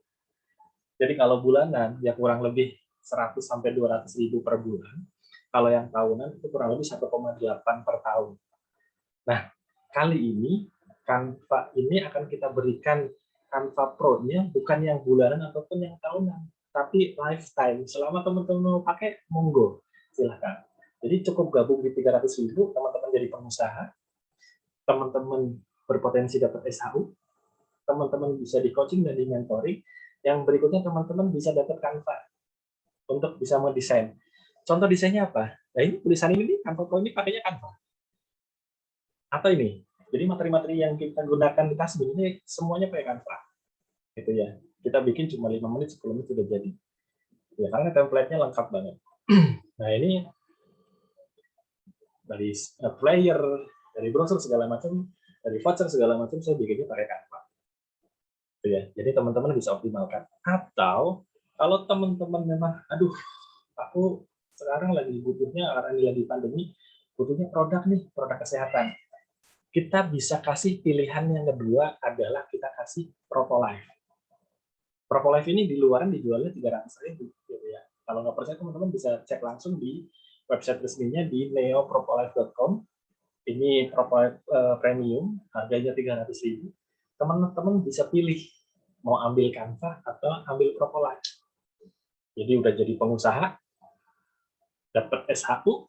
Jadi kalau bulanan ya kurang lebih 100 sampai 200.000 per bulan. Kalau yang tahunan itu kurang lebih 1,8 per tahun. Nah, kali ini Canva ini akan kita berikan Canva Pro-nya bukan yang bulanan ataupun yang tahunan, tapi lifetime. Selama teman-teman mau pakai, monggo, silahkan. Jadi cukup gabung di 300.000, teman-teman jadi pengusaha, teman-teman berpotensi dapat SHU, teman-teman bisa di coaching dan di mentoring. Yang berikutnya teman-teman bisa dapat Canva untuk bisa mendesain. Contoh desainnya apa? Nah ini tulisan ini Canva Pro ini pakainya Canva. Atau ini, jadi materi-materi yang kita gunakan di Tasmin ini semuanya pakai Canva. Gitu ya. Kita bikin cuma 5 menit, 10 menit sudah jadi. Ya, karena template-nya lengkap banget. Nah ini dari player, dari browser segala macam, dari voucher segala macam saya bikinnya pakai Canva. gitu ya. Jadi teman-teman bisa optimalkan. Atau kalau teman-teman memang, aduh, aku sekarang lagi butuhnya karena ini lagi pandemi, butuhnya produk nih, produk kesehatan. Kita bisa kasih pilihan yang kedua adalah kita kasih Propolife. Propolife ini di luaran dijualnya 300.000 gitu ya. Kalau nggak percaya teman-teman bisa cek langsung di website resminya di neopropolife.com. Ini Propolife premium, harganya 300.000. Teman-teman bisa pilih mau ambil Canva atau ambil Propolife. Jadi udah jadi pengusaha, dapat SHU,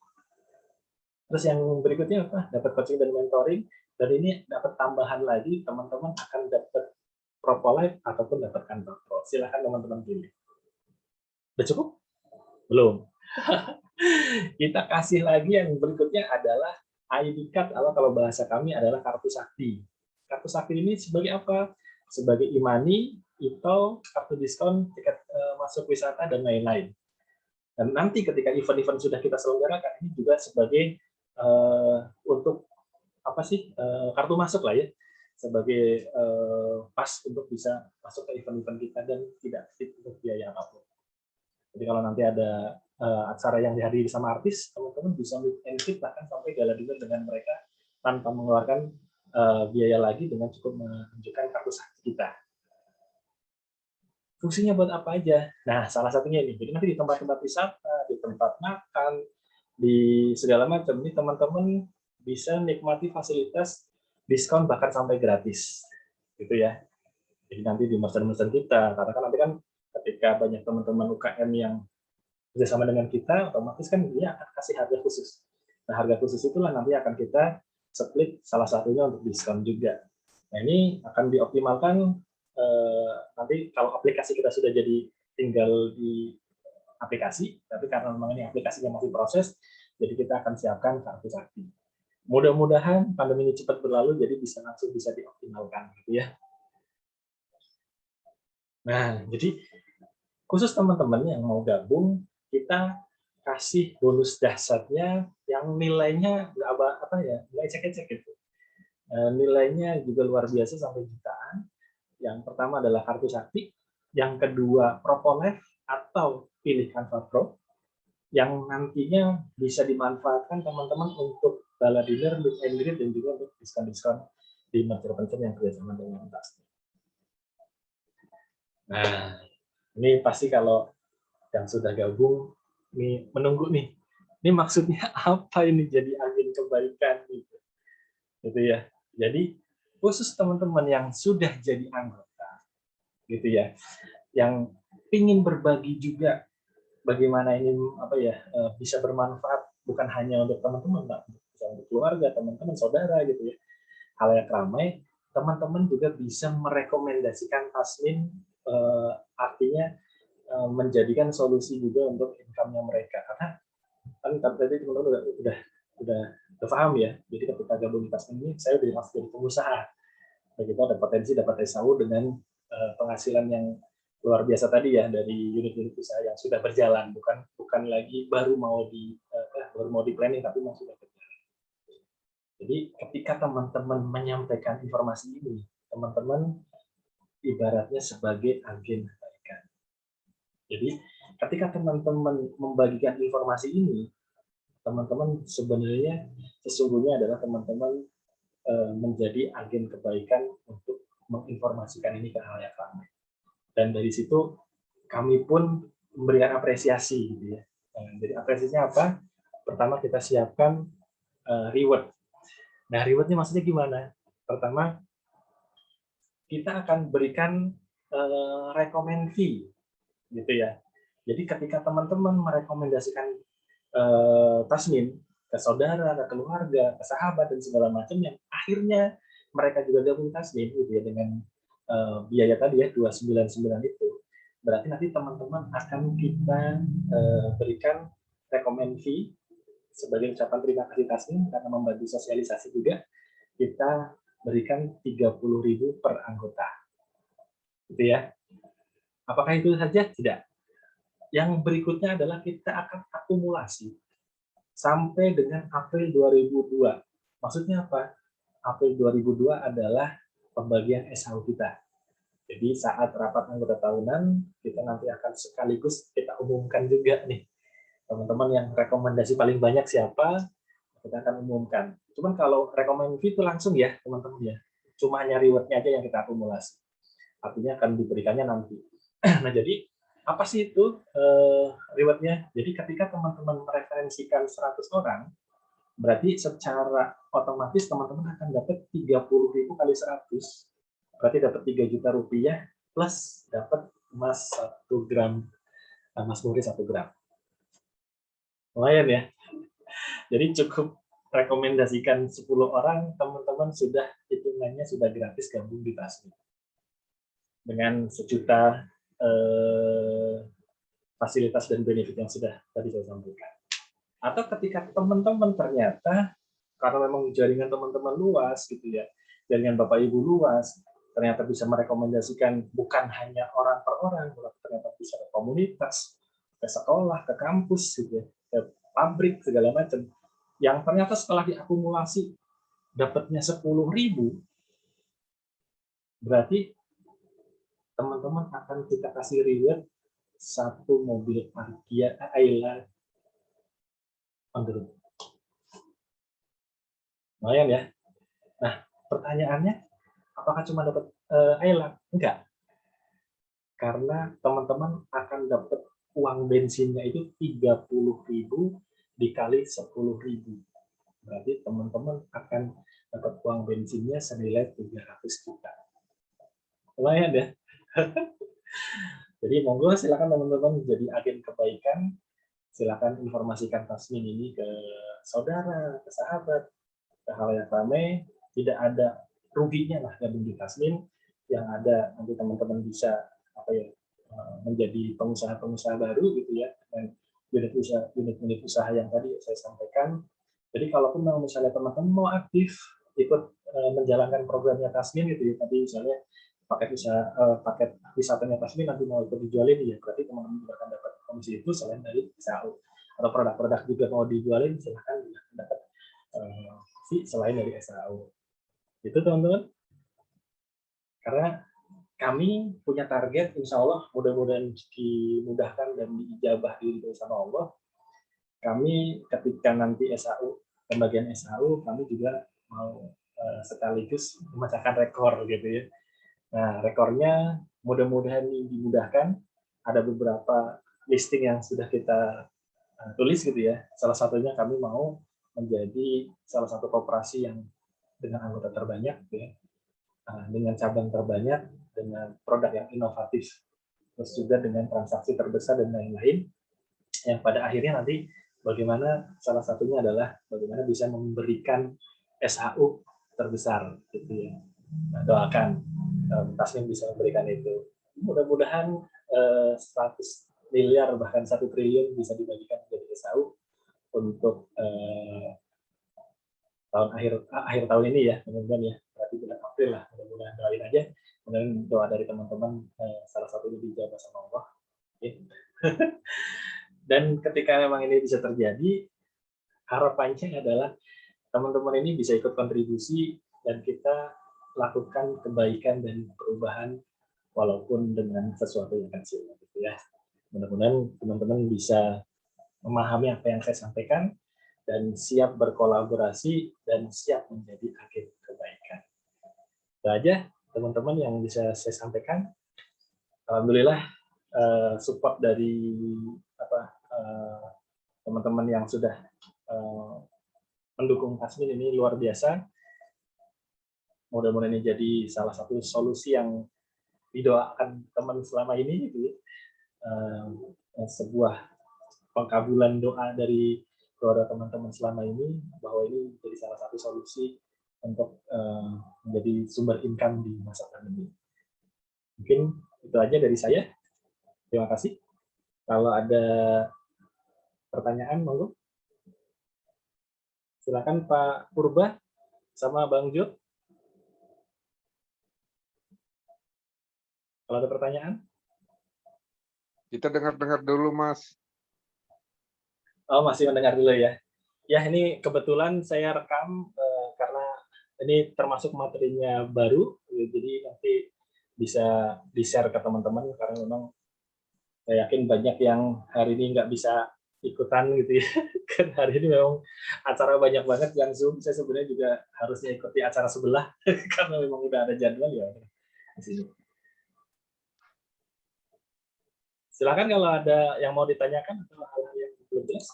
terus yang berikutnya apa? Dapat coaching dan mentoring, dan ini dapat tambahan lagi, teman-teman akan dapat Propolife ataupun dapat Canva Pro. Silahkan teman-teman pilih. Udah cukup? Belum. Kita kasih lagi yang berikutnya adalah ID card, atau kalau bahasa kami adalah kartu sakti. Kartu sakti ini sebagai apa? Sebagai e-money, atau kartu diskon, tiket masuk wisata, dan lain-lain. Dan nanti ketika event-event sudah kita selenggarakan, ini juga sebagai untuk apa sih, kartu masuk lah ya, sebagai pas untuk bisa masuk ke event-event kita dan tidak untuk biaya apapun. Jadi kalau nanti ada acara yang dihadiri sama artis, teman-teman bisa meet and greet, bahkan sampai gala dinner dengan mereka tanpa mengeluarkan biaya lagi, dengan cukup menunjukkan kartu sakti kita. Fungsinya buat apa aja? Nah, salah satunya ini. Jadi nanti di tempat-tempat wisata, di tempat makan, di segala macam, ini teman-teman bisa nikmati fasilitas diskon bahkan sampai gratis, gitu ya. Jadi nanti di merchant-merchant kita, karena kan nanti kan ketika banyak teman-teman UKM yang bekerjasama dengan kita, otomatis kan dia akan kasih harga khusus. Nah, harga khusus itulah nanti akan kita split salah satunya untuk diskon juga. Nah, ini akan dioptimalkan nanti kalau aplikasi kita sudah jadi tinggal di aplikasi, tapi karena memang ini aplikasinya masih proses, jadi kita akan siapkan kartu sakti. Mudah-mudahan pandemi ini cepat berlalu, jadi langsung bisa dioptimalkan, gitu ya. Nah, jadi khusus teman-teman yang mau gabung, kita kasih bonus dahsyatnya yang nilainya nggak ecek-ecek gitu. Nilainya juga luar biasa sampai jutaan. Yang pertama adalah kartu sakti, yang kedua Propolife atau pilih Canva Pro, yang nantinya bisa dimanfaatkan teman-teman untuk gala dinner, meet and greet, dan juga untuk diskon-diskon di merchant yang kerjasama dengan tas. Nah, ini pasti kalau yang sudah gabung nih menunggu nih. Ini maksudnya apa ini jadi agen kebaikan gitu. Gitu ya. Jadi khusus teman-teman yang sudah jadi anggota gitu ya, yang ingin berbagi juga bagaimana ini bisa bermanfaat bukan hanya untuk teman-teman, bisa untuk keluarga, teman-teman, saudara gitu ya. Halayak ramai, teman-teman juga bisa merekomendasikan Tasmin, artinya menjadikan solusi juga untuk income-nya mereka, karena kan tadi teman-teman udah paham ya. Jadi ketika gabung di Tasmin ini, saya udah langsung jadi pengusaha. Begitu ada potensi dapat SAU dengan penghasilan yang luar biasa tadi ya, dari unit-unit usaha yang sudah berjalan, bukan lagi baru mau di planning, tapi memang sudah berjalan. Jadi ketika teman-teman menyampaikan informasi ini, teman-teman ibaratnya sebagai agen kebaikan. Jadi ketika teman-teman membagikan informasi ini, teman-teman sebenarnya sesungguhnya adalah teman-teman menjadi agen kebaikan untuk menginformasikan ini ke halayak ramai. Dan dari situ kami pun memberikan apresiasi gitu ya. Jadi apresiasinya apa? Pertama kita siapkan reward. Nah, rewardnya maksudnya gimana? Pertama, kita akan berikan recommend fee gitu ya. Jadi ketika teman-teman merekomendasikan Tasmin ke saudara, ke keluarga, ke sahabat, dan segala macam, yang akhirnya mereka juga gabung Tasmin gitu ya, dengan biaya tadi ya 299 itu, berarti nanti teman-teman akan kita berikan recommend fee sebagai ucapan terima kasih Tasmin karena membantu sosialisasi juga. Kita berikan 30.000 per anggota gitu ya. Apakah itu saja? Tidak. Yang berikutnya adalah kita akan akumulasi sampai dengan April 2002. Maksudnya apa? April 2002 adalah pembagian SHU kita. Jadi saat rapat anggota tahunan, kita nanti akan sekaligus kita umumkan juga nih, teman-teman yang rekomendasi paling banyak siapa, kita akan umumkan. Cuman kalau rekomendasi itu langsung ya, teman-teman ya. Cuma hanya reward-nya aja yang kita akumulasi. Artinya akan diberikannya nanti. Nah, jadi apa sih itu reward-nya? Jadi ketika teman-teman mereferensikan 100 orang, berarti secara otomatis teman-teman akan dapat 30.000 kali 100, berarti dapat 3 juta rupiah plus dapat emas 1 gram, emas murni 1 gram. Lumayan ya. Jadi cukup rekomendasikan 10 orang, teman-teman sudah hitungannya sudah gratis gabung di Tasmi. Dengan sejuta fasilitas dan benefit yang sudah tadi saya sampaikan. Atau ketika teman-teman ternyata karena memang jaringan teman-teman luas gitu ya, jaringan Bapak Ibu luas, ternyata bisa merekomendasikan bukan hanya orang per orang, ternyata bisa ke komunitas, ke sekolah, ke kampus gitu ya, ke pabrik segala macam. Yang ternyata setelah diakumulasi dapatnya 10.000, berarti teman-teman akan kita kasih reward 1 mobil parkir Ayla on the road. Lumayan ya. Nah, pertanyaannya, apakah cuma dapat Ayla? Enggak. Karena teman-teman akan dapat uang bensinnya itu 30.000 dikali 10.000. Berarti teman-teman akan dapat uang bensinnya senilai 300 juta. Lumayan ya. Jadi monggo silakan teman-teman jadi agen kebaikan, silakan informasikan Tasmin ini ke saudara, ke sahabat, ke halayak ramai, tidak ada ruginya lah gabung di Tasmin, yang ada nanti teman-teman bisa apa ya, menjadi pengusaha-pengusaha baru gitu ya, dan unit-unit usaha yang tadi saya sampaikan. Jadi kalaupun mau misalnya teman-teman mau aktif ikut menjalankan programnya Tasmin gitu ya, tadi misalnya paket wisatanya Tasmin nanti mau ikut dijualin ya, berarti teman-teman juga akan dapat komisi itu selain dari SAU. Atau produk-produk juga mau dijualin, silahkan dapat fee selain dari SAU. Itu teman-teman. Karena kami punya target, insya Allah mudah-mudahan dimudahkan dan diijabah diri sama Allah. Kami ketika nanti SAU, pembagian SAU, kami juga mau sekaligus memecahkan rekor gitu ya. Nah, rekornya mudah-mudahan dimudahkan. Ada beberapa listing yang sudah kita tulis gitu ya. Salah satunya kami mau menjadi salah satu koperasi yang dengan anggota terbanyak gitu ya. Dengan cabang terbanyak, dengan produk yang inovatif, terus juga dengan transaksi terbesar dan lain-lain, yang pada akhirnya nanti bagaimana salah satunya adalah bagaimana bisa memberikan SHU terbesar gitu ya. Nah, doakan Tasmin bisa memberikan itu. Mudah-mudahan 100 miliar bahkan 1 triliun bisa dibagikan menjadi SHU untuk akhir tahun ini ya, mudah-mudahan ya, berarti bulan April lah, mudah-mudahan doain aja, mudah-mudahan doa dari teman-teman salah satunya dijabah sama Allah. Okay. Dan ketika memang ini bisa terjadi, harapannya adalah teman-teman ini bisa ikut kontribusi dan kita lakukan kebaikan dan perubahan walaupun dengan sesuatu yang kecil gitu ya. Mudah-mudahan teman-teman bisa memahami apa yang saya sampaikan dan siap berkolaborasi dan siap menjadi agen kebaikan. Itu aja teman-teman yang bisa saya sampaikan. Alhamdulillah support dari teman-teman yang sudah mendukung Tasmin ini luar biasa. Mudah-mudahan ini jadi salah satu solusi yang didoakan teman selama ini gitu ya. Sebuah pengkabulan doa dari keluarga teman-teman selama ini bahwa ini jadi salah satu solusi untuk menjadi sumber income di masa pandemi. Mungkin itu aja dari saya. Terima kasih. Kalau ada pertanyaan, monggo. Silakan Pak Purba sama Bang Jo. Kalau ada pertanyaan? Kita dengar-dengar dulu, Mas. Oh, masih mendengar dulu ya. Ya, ini kebetulan saya rekam karena ini termasuk materinya baru, jadi nanti bisa di-share ke teman-teman, karena memang saya yakin banyak yang hari ini nggak bisa ikutan gitu ya. Kan hari ini memang acara banyak banget yang Zoom, saya sebenarnya juga harusnya ikuti acara sebelah karena memang udah ada jadwal ya di sini. Silakan kalau ada yang mau ditanyakan atau hal-hal yang belum jelas.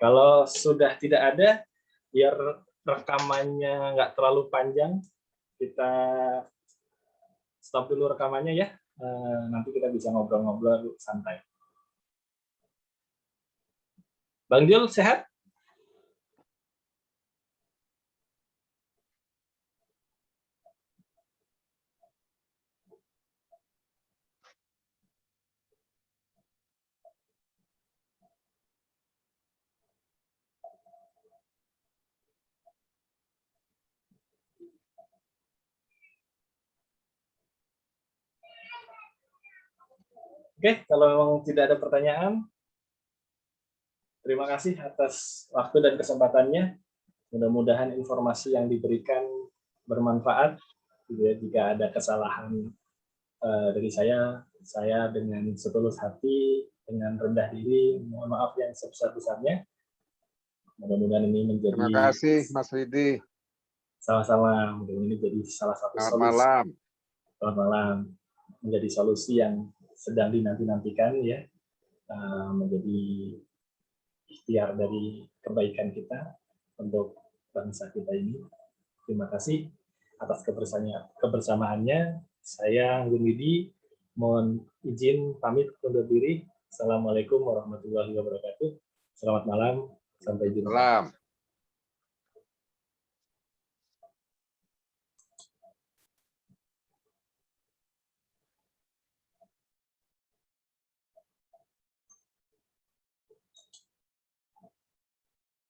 Kalau sudah tidak ada, biar rekamannya nggak terlalu panjang, kita stop dulu rekamannya ya. Nanti kita bisa ngobrol-ngobrol santai. Bang Jul, sehat? Oke, kalau memang tidak ada pertanyaan, terima kasih atas waktu dan kesempatannya. Mudah-mudahan informasi yang diberikan bermanfaat. Jika ada kesalahan dari saya dengan setulus hati, dengan rendah diri, mohon maaf yang sebesar-besarnya. Mudah-mudahan ini menjadi, Terima kasih Mas Ridi. sama-sama, mudah-mudahan ini jadi salah satu Selamat solusi. malam. Selamat malam. Menjadi solusi yang sedang dinanti-nantikan ya, menjadi ikhtiar dari kebaikan kita untuk bangsa kita ini. Terima kasih atas kebersamaannya. Saya Anggun Widi, mohon izin pamit undur diri. Assalamualaikum warahmatullahi wabarakatuh. Selamat malam, sampai jumpa. Salam.